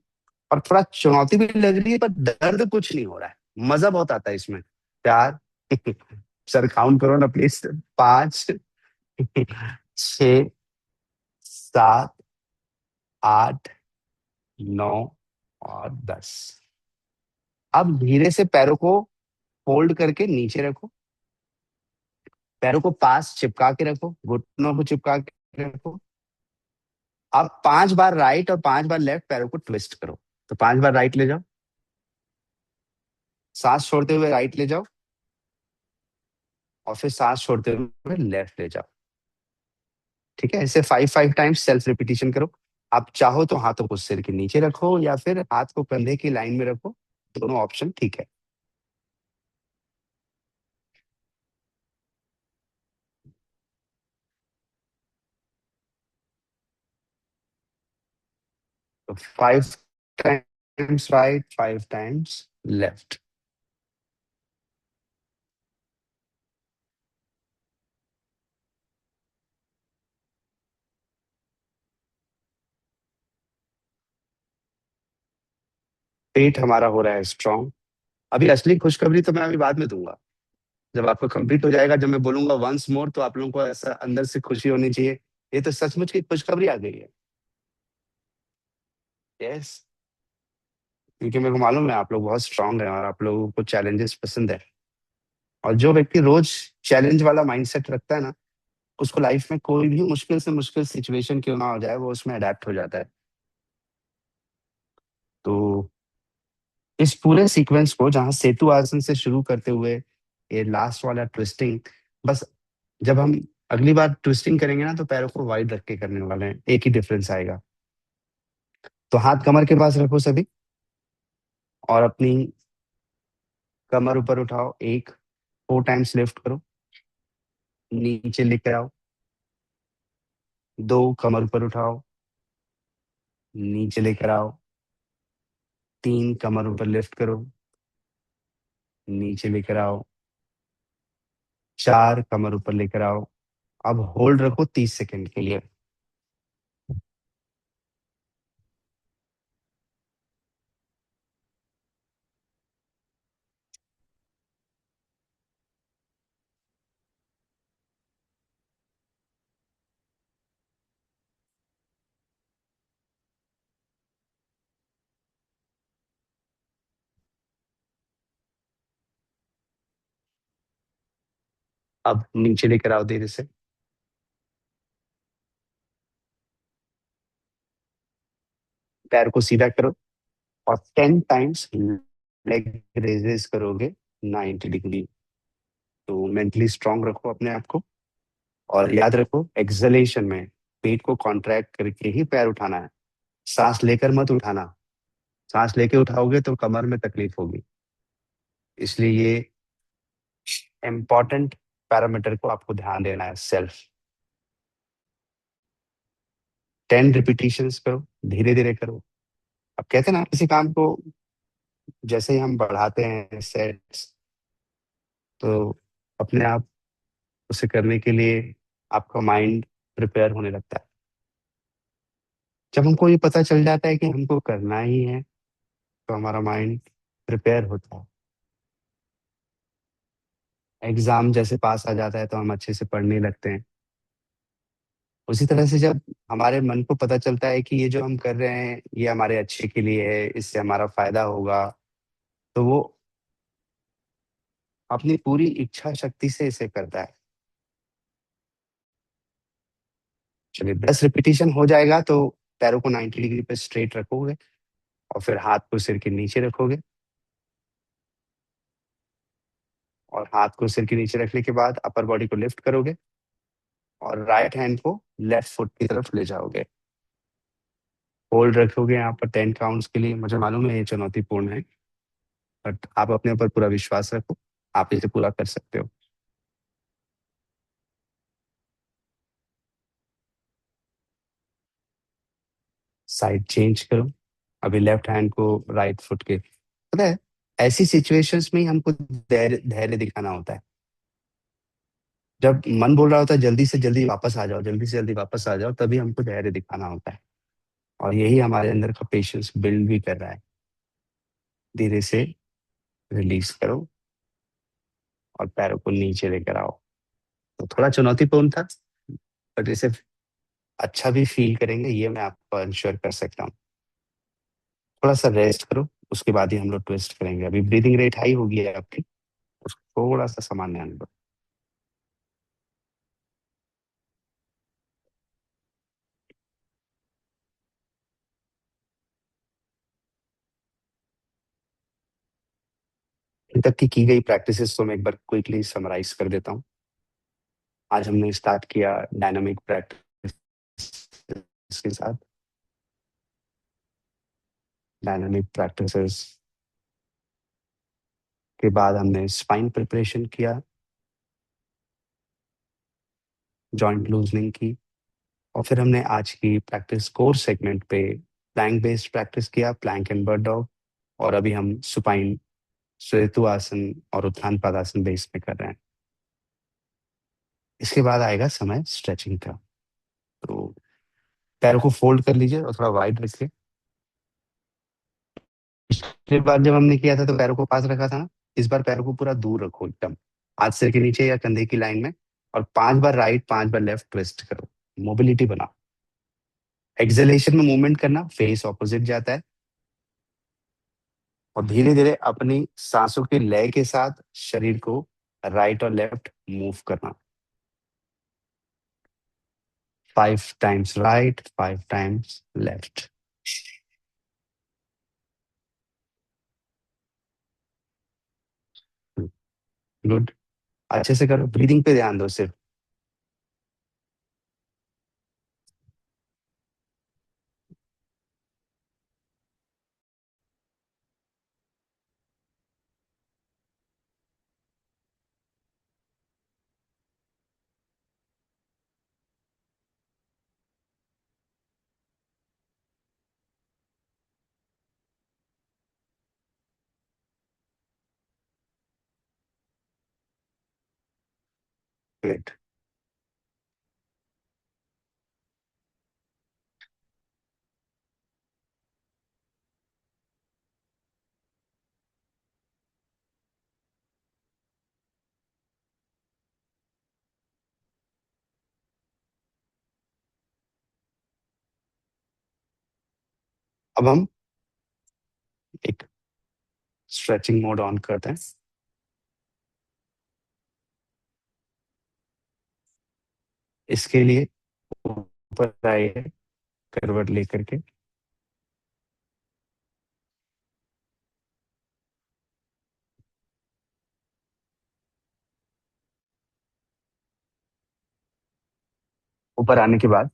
और थोड़ा चुनौती भी लग रही है, पर दर्द कुछ नहीं हो रहा है। मजा बहुत आता है इसमें। 4, सर काउंट करो ना प्लीज। 5, 6, 7, 8, 9 और 10। अब धीरे से पैरों को फोल्ड करके नीचे रखो। पैरों को पास चिपका के रखो, घुटनों को चिपका के रखो। अब 5 बार राइट और 5 बार लेफ्ट पैरों को ट्विस्ट करो। तो 5 बार राइट ले जाओ, सांस छोड़ते हुए राइट ले जाओ, और फिर सांस छोड़ते हुए लेफ्ट ले जाओ। ठीक है, इसे 5 5 टाइम्स सेल्फ रिपीटिशन करो। आप चाहो तो हाथों को सिर के नीचे रखो या फिर हाथ को कंधे की लाइन में रखो, दोनों ऑप्शन ठीक है। तो 5 टाइम्स राइट, 5 टाइम्स लेफ्ट। पेट हमारा हो रहा है स्ट्रांग। अभी असली खुशखबरी तो मैं अभी बाद में दूंगा, जब आपको कंप्लीट हो जाएगा, जब मैं बोलूंगा वंस मोर, तो आप लोगों को ऐसा अंदर से खुशी होनी चाहिए, ये तो सचमुच की खुशखबरी आ गई है। यस, क्योंकि मेरे को मालूम है आप लोग बहुत स्ट्रांग हैं और आप लोगों को चैलेंजेस पसंद है। और जो व्यक्ति रोज चैलेंज वाला माइंडसेट रखता है ना, उसको लाइफ में कोई भी मुश्किल से मुश्किल सिचुएशन क्यों ना हो जाए, वो उसमें अडेप्ट हो जाता है। तो इस पूरे सीक्वेंस को, जहाँ सेतु आसन से शुरू करते हुए ये लास्ट वाला ट्विस्टिंग, बस जब हम अगली बार ट्विस्टिंग करेंगे ना, तो पैरों को वाइड रख के करने वाले हैं, एक ही डिफरेंस आएगा। तो हाथ कमर के पास रखो सभी, और अपनी कमर ऊपर उठाओ, 4 टाइम्स लिफ्ट करो, नीचे लेकर आओ, 2 कमर ऊपर उठाओ, नीचे लेकर आओ, 3 कमर ऊपर लिफ्ट करो, नीचे लेकर आओ, 4 कमर ऊपर लेकर आओ। अब होल्ड रखो 30 सेकेंड के लिए। अब नीचे लेकर आओ धीरे से, पैर को सीधा करो, और 10 टाइम्स लेग रेजेस करोगे 90 डिग्री। तो मेंटली स्ट्रांग रखो अपने आप को, और याद रखो एक्सलेशन में पेट को कॉन्ट्रैक्ट करके ही पैर उठाना है, सांस लेकर मत उठाना। सांस लेके उठाओगे तो कमर में तकलीफ होगी। इसलिए ये इम्पॉर्टेंट पैरामीटर को आपको ध्यान देना है सेल्फ। 10 रिपीटिशंस करो, धीरे धीरे करो। अब कहते हैं ना, किसी काम को जैसे ही हम बढ़ाते हैं सेट्स, तो अपने आप उसे करने के लिए आपका माइंड प्रिपेयर होने लगता है। जब हमको ये पता चल जाता है कि हमको करना ही है, तो हमारा माइंड प्रिपेयर होता है। एग्जाम जैसे पास आ जाता है तो हम अच्छे से पढ़ने लगते हैं। उसी तरह से जब हमारे मन को पता चलता है कि ये जो हम कर रहे हैं ये हमारे अच्छे के लिए है, इससे हमारा फायदा होगा, तो वो अपनी पूरी इच्छा शक्ति से इसे करता है। चलिए, 10 रिपीटिशन हो जाएगा तो पैरों को 90 डिग्री पे स्ट्रेट रखोगे, और फिर हाथ को सिर के नीचे रखोगे, और हाथ को सिर के नीचे रखने के बाद अपर बॉडी को लिफ्ट करोगे, और राइट हैंड को लेफ्ट फुट की तरफ ले जाओगे। होल्ड रखोगे यहाँ पर 10 काउंट्स के लिए। मुझे मालूम है ये चुनौतीपूर्ण है, बट आप अपने ऊपर पूरा विश्वास रखो, आप इसे पूरा कर सकते हो। साइड चेंज करो, अभी लेफ्ट हैंड को राइट फुट के, पता है, ऐसी सिचुएशंस में ही हमको धैर्य धैर्य दिखाना होता है। जब मन बोल रहा होता है जल्दी से जल्दी वापस आ जाओ, जल्दी से जल्दी वापस आ जाओ, तभी हमको धैर्य दिखाना होता है। और यही हमारे अंदर का पेशेंस बिल्ड भी कर रहा है। धीरे से रिलीज करो, और पैरों को नीचे लेकर आओ। तो थोड़ा चुनौतीपूर्ण था, बट इसे अच्छा भी फील करेंगे, ये मैं आपको इंश्योर कर सकता हूँ। थोड़ा सा रेस्ट करो, उसके बाद ही हम लोग ट्विस्ट करेंगे। अभी ब्रीदिंग रेट हाई होगी है आपकी, उसको थोड़ा सा सामान्य आने दो। अभी तक की गई प्रैक्टिसेस को मैं एक बार क्विकली समराइज कर देता हूँ। आज हमने स्टार्ट किया डायनामिक प्रैक्टिस के साथ। डायनामिक प्रैक्टिसेस के बाद हमने स्पाइन प्रिपरेशन किया, जॉइंट लूजनिंग की, और फिर हमने आज की प्रैक्टिस कोर सेगमेंट पे प्लैंक बेस्ड प्रैक्टिस किया, प्लैंक एंड बर्ड डॉग। और अभी हम सुपाइन श्वेतु आसन और उत्थान पदासन बेस में कर रहे हैं। इसके बाद आएगा समय स्ट्रेचिंग का। तो पैरों को फोल्ड कर लीजिए और थोड़ा वाइड रखिए। पिछली बार जब हमने किया था तो पैरों को पास रखा था ना, इस बार पैरों को पूरा दूर रखो एकदम, हाथ सिर के नीचे या कंधे की लाइन में। और 5 बार राइट 5 बार लेफ्ट ट्विस्ट करो, मोबिलिटी बनाओ। एक्सेलेशन में मूवमेंट करना, फेस ऑपोजिट जाता है। और धीरे धीरे अपनी सांसों के लय के साथ शरीर को राइट और लेफ्ट मूव करना। 5 times right, 5 times left. Good. अच्छे से करो, ब्रीदिंग पे ध्यान दो सिर्फ। ग्रेट। अब हम एक स्ट्रेचिंग मोड ऑन करते हैं। इसके लिए ऊपर आइए, करवट लेकर के। ऊपर आने के बाद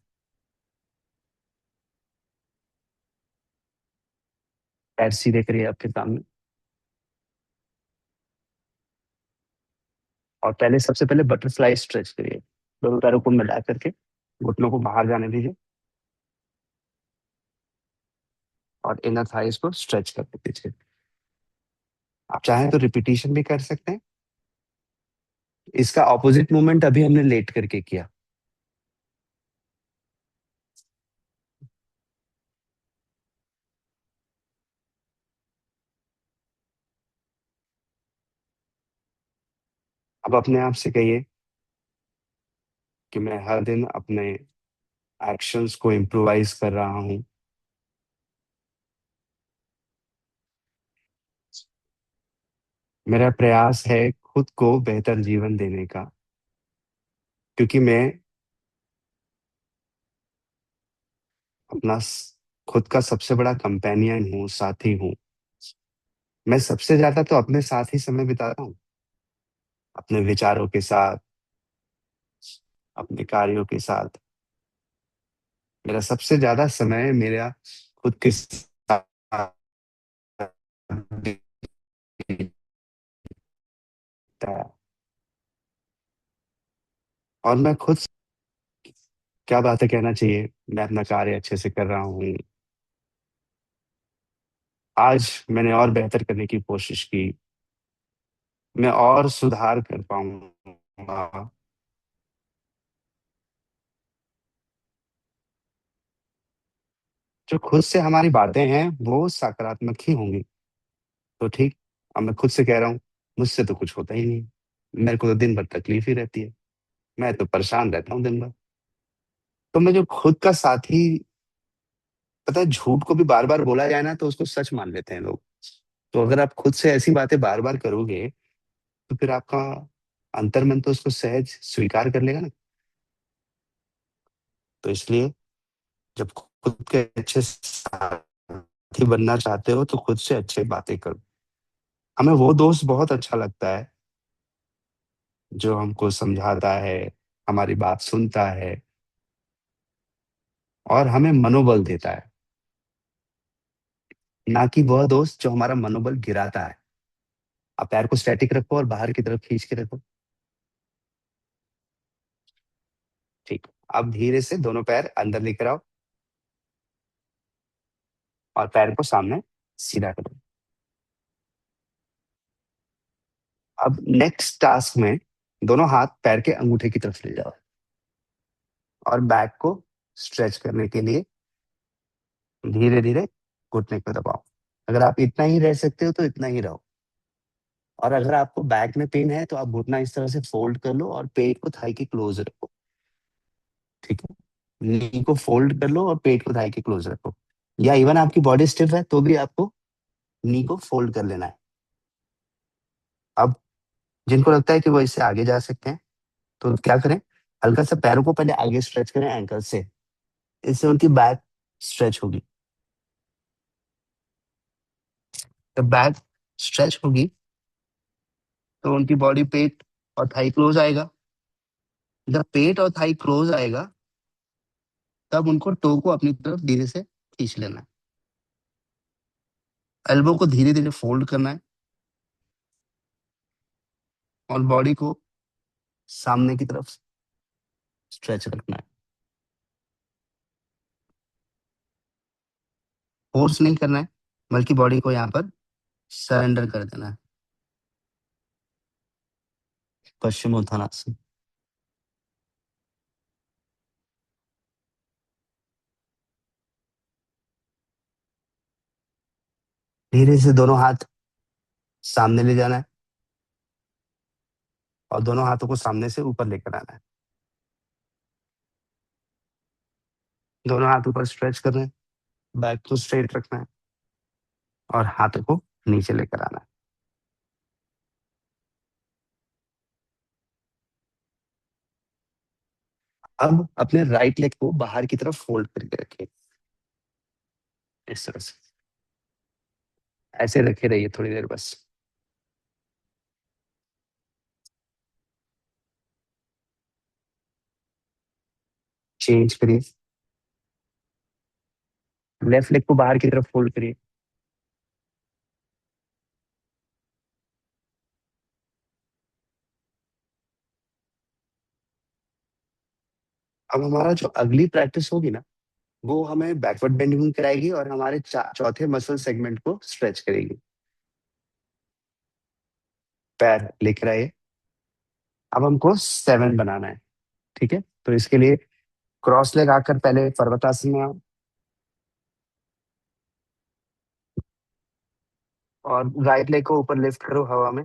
पैर सीधे करिए आपके सामने। और पहले सबसे पहले बटरफ्लाई स्ट्रेच करिए, दोनों पैरों को मिला करके घुटनों को बाहर जाने दीजिए और इनर थाइस को स्ट्रेच कर दीजिए। आप चाहें तो रिपीटिशन भी कर सकते हैं। इसका ऑपोजिट मूवमेंट अभी हमने लेट करके किया। अब अपने आप से कहिए कि मैं हर दिन अपने एक्शंस को इम्प्रोवाइज कर रहा हूँ। मेरा प्रयास है खुद को बेहतर जीवन देने का, क्योंकि मैं अपना खुद का सबसे बड़ा कंपेनियन हूँ, साथी हूँ। मैं सबसे ज्यादा तो अपने साथ ही समय बिताता हूँ, अपने विचारों के साथ, अपने कार्यों के साथ। मेरा सबसे ज्यादा समय मेरा खुद के साथ बीतता है। और मैं खुद क्या बातें कहना चाहिए, मैं अपना कार्य अच्छे से कर रहा हूँ। आज मैंने और बेहतर करने की कोशिश की, मैं और सुधार कर पाऊंगा। जो खुद से हमारी बातें हैं वो सकारात्मक ही होंगी। तो ठीक, अब मैं खुद से कह रहा हूँ, मुझसे तो कुछ होता ही नहीं, मेरे को तो दिन भर तकलीफ ही रहती है, मैं तो परेशान रहता हूँ दिन भर। तो मैं जो खुद का साथी, पता है झूठ को भी बार बार बोला जाए ना तो उसको सच मान लेते हैं लोग। तो अगर आप खुद से ऐसी बातें बार बार करोगे तो फिर आपका अंतर्मन तो उसको सहज स्वीकार कर लेगा ना। तो इसलिए जब खुद के अच्छे साथी बनना चाहते हो तो खुद से अच्छे बातें करो। हमें वो दोस्त बहुत अच्छा लगता है जो हमको समझाता है, हमारी बात सुनता है और हमें मनोबल देता है। ना कि वह दोस्त जो हमारा मनोबल गिराता है। आप पैर को स्टैटिक रखो और बाहर की तरफ खींच के रखो। ठीक। अब धीरे से दोनों पैर अंदर लेकर आओ और पैर को सामने सीधा करो। अब नेक्स्ट टास्क में दोनों हाथ पैर के अंगूठे की तरफ ले जाओ और बैक को स्ट्रेच करने के लिए धीरे धीरे घुटने को दबाओ। अगर आप इतना ही रह सकते हो तो इतना ही रहो। और अगर आपको बैक में पेन है तो आप घुटना इस तरह से फोल्ड कर लो और पेट को थाई के क्लोज रखो। ठीक है। नी को फोल्ड कर लो और पेट को थाई के क्लोज रखो। या इवन आपकी बॉडी स्टिफ है तो भी आपको नी को फोल्ड कर लेना है। अब जिनको लगता है कि वो इससे आगे जा सकते हैं तो क्या करें, हल्का सा पैरों को पहले आगे स्ट्रेच करें एंकल से। इससे उनकी बैक स्ट्रेच होगी। जब बैक स्ट्रेच होगी तो उनकी बॉडी पेट और थाई क्लोज आएगा। जब पेट और थाई क्लोज आएगा तब उनको टो को अपनी तरफ धीरे से खींच लेना है। एल्बो को धीरे धीरे फोल्ड करना है और बॉडी को सामने की तरफ स्ट्रेच रखना है। फोर्स नहीं करना है बल्कि बॉडी को यहाँ पर सरेंडर कर देना है। पश्चिमोत्थानासन। धीरे से दोनों हाथ सामने ले जाना है और दोनों हाथों को सामने से ऊपर लेकर आना है। दोनों हाथ ऊपर स्ट्रेच करना है, बैक को स्ट्रेट रखना है और हाथों को नीचे लेकर आना है। अब अपने राइट लेग को बाहर की तरफ फोल्ड करके रखिए। इस तरह से ऐसे रखे रहिए थोड़ी देर बस। चेंज करिए। लेफ्ट लेग को बाहर की तरफ फोल्ड करिए। अब हमारा जो अगली प्रैक्टिस होगी ना वो हमें बैकवर्ड बेंडिंग कराएगी और हमारे चौथे मसल सेगमेंट को स्ट्रेच करेगी। पैर लेकर आइए। अब हमको 7 बनाना है। ठीक है, तो इसके लिए क्रॉस लेग आकर पहले पर्वतासन में आओ और राइट लेग को ऊपर लिफ्ट करो हवा में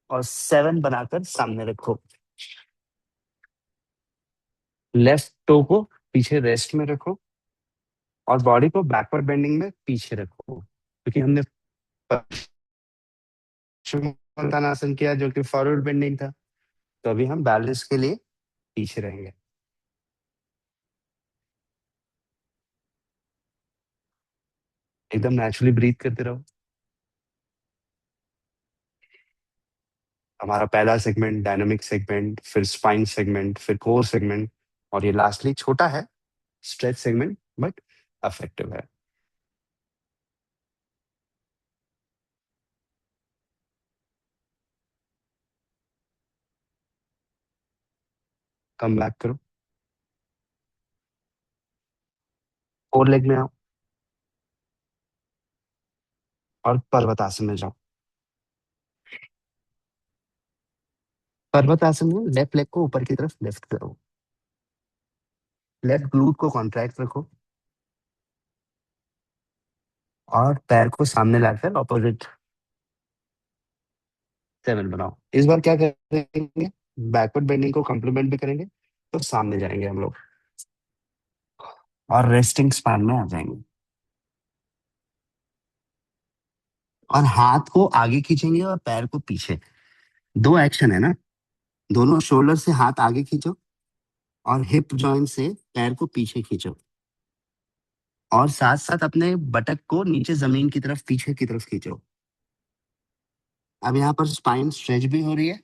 और 7 बनाकर सामने रखो। लेफ्ट टो को पीछे रेस्ट में रखो और बॉडी को बैकवर्ड बेंडिंग में पीछे रखो क्योंकि हमने पश्चिमोत्तानासन किया जो कि फॉरवर्ड बेंडिंग था। तो अभी हम बैलेंस के लिए पीछे रहेंगे। एकदम नेचुरली ब्रीथ करते रहो। हमारा पहला सेगमेंट डायनामिक सेगमेंट, फिर स्पाइन सेगमेंट, फिर कोर सेगमेंट और ये लास्टली छोटा है स्ट्रेच सेगमेंट बट अफेक्टिव है। कम बैक करो। फोर लेग में आओ और पर्वतासन में जाओ। पर्वतासन में लेफ्ट लेग को ऊपर की तरफ लिफ्ट करो। लेफ्ट ग्लूट को कॉन्ट्रैक्ट रखो और पैर को सामने लाकर ऑपोजिट 7 बनाओ। इस बार क्या करेंगे, बैकवर्ड बेंडिंग को कम्प्लीमेंट भी करेंगे तो सामने जाएंगे हम लोग और रेस्टिंग स्पैन में आ जाएंगे। और हाथ को आगे खींचेंगे और पैर को पीछे। दो एक्शन है ना। दोनों शोल्डर से हाथ आगे खींचो और हिप जॉइंट से पैर को पीछे खींचो। और साथ साथ अपने बटक को नीचे जमीन की तरफ पीछे की तरफ खींचो। अब यहाँ पर स्पाइन स्ट्रेच भी हो रही है।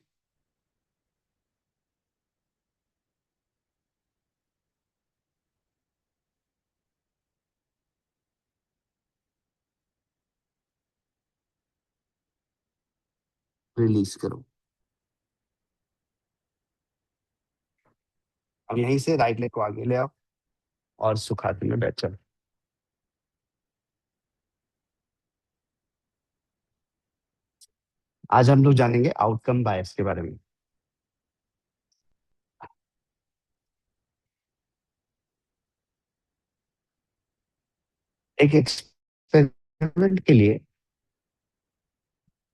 रिलीज करो। अब यहीं से राइट लेग को आगे ले आओ और सुखासन में बैठ जाओ। आज हम लोग जानेंगे आउटकम बायस के बारे में। एक एक्सपेरिमेंट के लिए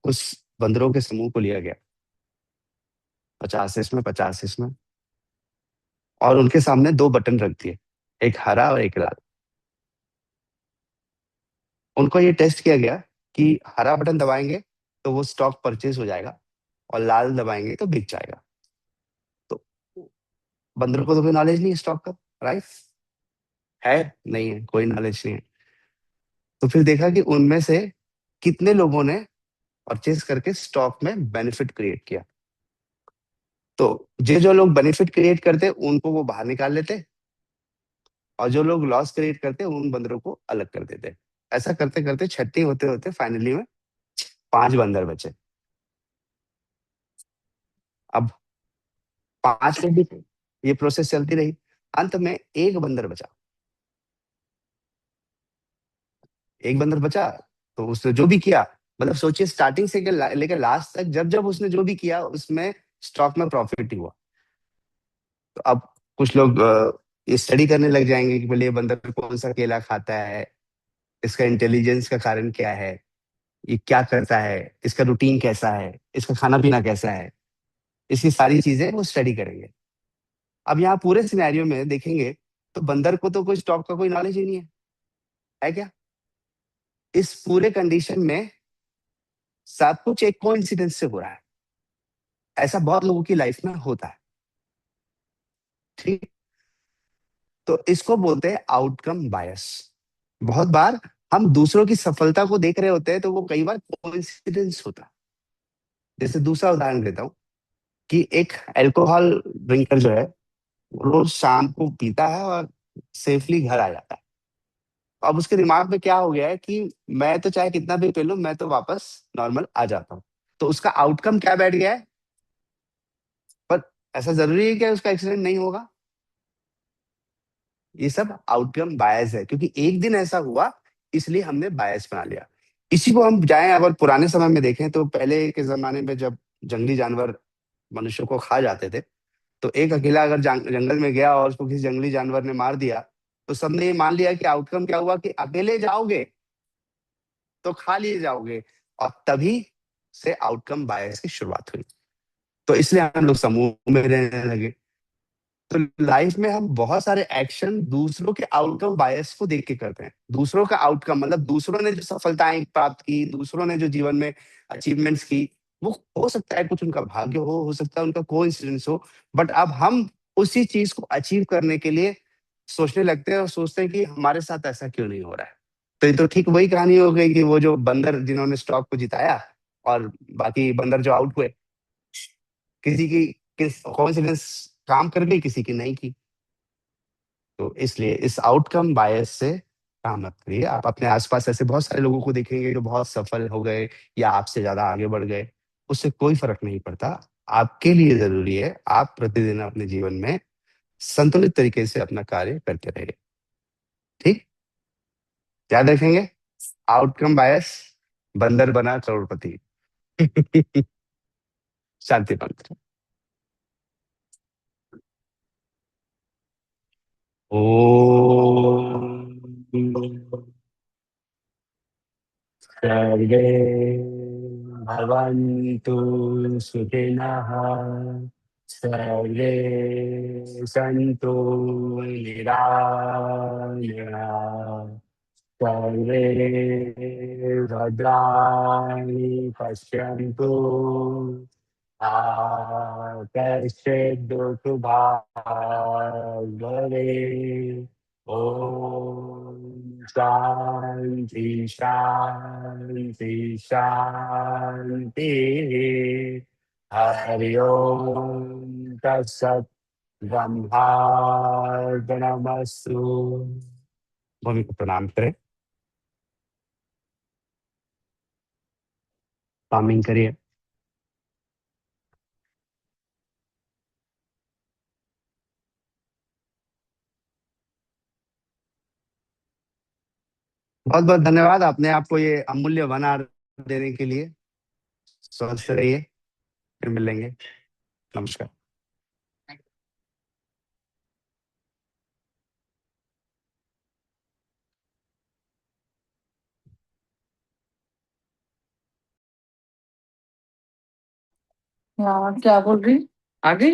उस बंदरों के समूह को लिया गया, 50 इसमें 50 इसमें, और उनके सामने दो बटन रख दिए, एक हरा और एक लाल। उनको ये टेस्ट किया गया कि हरा बटन दबाएंगे तो वो स्टॉक परचेज हो जाएगा और लाल दबाएंगे तो बिक जाएगा। तो बंदरों को तो कोई नॉलेज नहीं है स्टॉक का, राइट? है? नहीं है, कोई नॉलेज नहीं है। तो फिर देखा कि उनमें से कितने लोगों ने परचेज करके स्टॉक में बेनिफिट क्रिएट किया। तो ये जो लोग बेनिफिट क्रिएट करते उनको वो बाहर निकाल लेते, और जो लोग लॉस क्रिएट करते उन बंदरों को अलग कर देते। ऐसा करते करते छट्टी होते होते फाइनली में 5 बंदर बचे। अब 5 में भी ये प्रोसेस चलती रही। अंत में एक बंदर बचा। एक बंदर बचा तो उसने जो भी किया, मतलब सोचिए स्टार्टिंग से लेकर लास्ट तक जब जब उसने जो भी किया उसमें स्टॉक में प्रॉफिट ही हुआ। तो अब कुछ लोग ये स्टडी करने लग जाएंगे कि बोले ये बंदर कौन सा केला खाता है, इसका इंटेलिजेंस का कारण क्या है, ये क्या करता है, इसका रूटीन कैसा है, इसका खाना पीना कैसा है, इसकी सारी चीजें वो स्टडी करेंगे। अब यहाँ पूरे सिनेरियो में देखेंगे तो बंदर को तो कोई स्टॉक का कोई नॉलेज ही नहीं है क्या? इस पूरे कंडीशन में सब कुछ एक कोइंसिडेंस से हो रहा है। ऐसा बहुत लोगों की लाइफ में होता है। ठीक। तो इसको बोलते हैं आउटकम बायस। बहुत बार हम दूसरों की सफलता को देख रहे होते हैं तो वो कई बार कोइंसिडेंस होता है। जैसे दूसरा उदाहरण देता हूँ कि एक अल्कोहल ड्रिंकर जो है वो रोज शाम को पीता है और सेफली घर आ जाता है। अब उसके दिमाग में क्या हो गया है कि मैं तो चाहे कितना भी पी लूं, मैं तो वापस नॉर्मल आ जाता हूँ। तो उसका आउटकम क्या बैठ गया है? पर ऐसा जरूरी है कि उसका एक्सीडेंट नहीं होगा? ये सब आउटकम बायस है, क्योंकि एक दिन ऐसा हुआ इसलिए हमने बायस बना लिया। इसी को हम जाएं अगर पुराने समय में देखें तो पहले के जमाने में जब जंगली जानवर मनुष्यों को खा जाते थे, तो एक अकेला अगर जंगल में गया और उसको किसी जंगली जानवर ने मार दिया, तो सबने ये मान लिया कि आउटकम क्या हुआ कि अकेले जाओगे तो खा लिए जाओगे। और तभी से आउटकम बायस की शुरुआत हुई। तो इसलिए हम लोग समूह में रहने लगे। तो लाइफ में हम बहुत सारे एक्शन दूसरों के आउटकम बायस को देख के करते हैं। दूसरों का आउटकम मतलब दूसरों ने जो सफलताएं प्राप्त की, दूसरों ने जो जीवन में अचीवमेंट्स की, वो हो सकता है कुछ उनका भाग्य हो सकता है उनका कोइंसिडेंस हो। बट अब हम उसी चीज को अचीव करने के लिए सोचने लगते हैं और सोचते हैं कि हमारे साथ ऐसा क्यों नहीं हो रहा है। तो ये तो ठीक वही कहानी हो गई कि वो जो बंदर जिन्होंने स्टॉक को जिताया और बाकी बंदर जो आउट हुए, किसी की किस कोइंसिडेंस काम कर गई, किसी की नहीं की। तो इसलिए इस आउटकम बायस से काम मत करिए। आप अपने आसपास ऐसे बहुत सारे लोगों को देखेंगे जो बहुत सफल हो गए या आपसे ज्यादा आगे बढ़ गए। उससे कोई फर्क नहीं पड़ता। आपके लिए जरूरी है आप प्रतिदिन अपने जीवन में संतुलित तरीके से अपना कार्य करते रहिए। ठीक। याद रखेंगे, आउटकम बायस, बंदर बना करोड़पति। शांति मंत्र। ओम सर्वे भवन्तु सुखिनः सर्वे सन्तु निरामया सर्वे भद्राणि पश्यन्तु मा कश्चित् दुःखभाग् भवेत्। ॐ शान्ति शान्ति शान्तिः। हरि ओम तत्सत्। ब्रह्मार्पणमस्तु। भूमि को प्रणाम करें, कामिंग करिए। बहुत बहुत धन्यवाद अपने आप को ये अमूल्य बना देने के लिए। स्वस्थ रहिए, फिर मिलेंगे। नमस्कार। हाँ, क्या बोल रही? आ गई?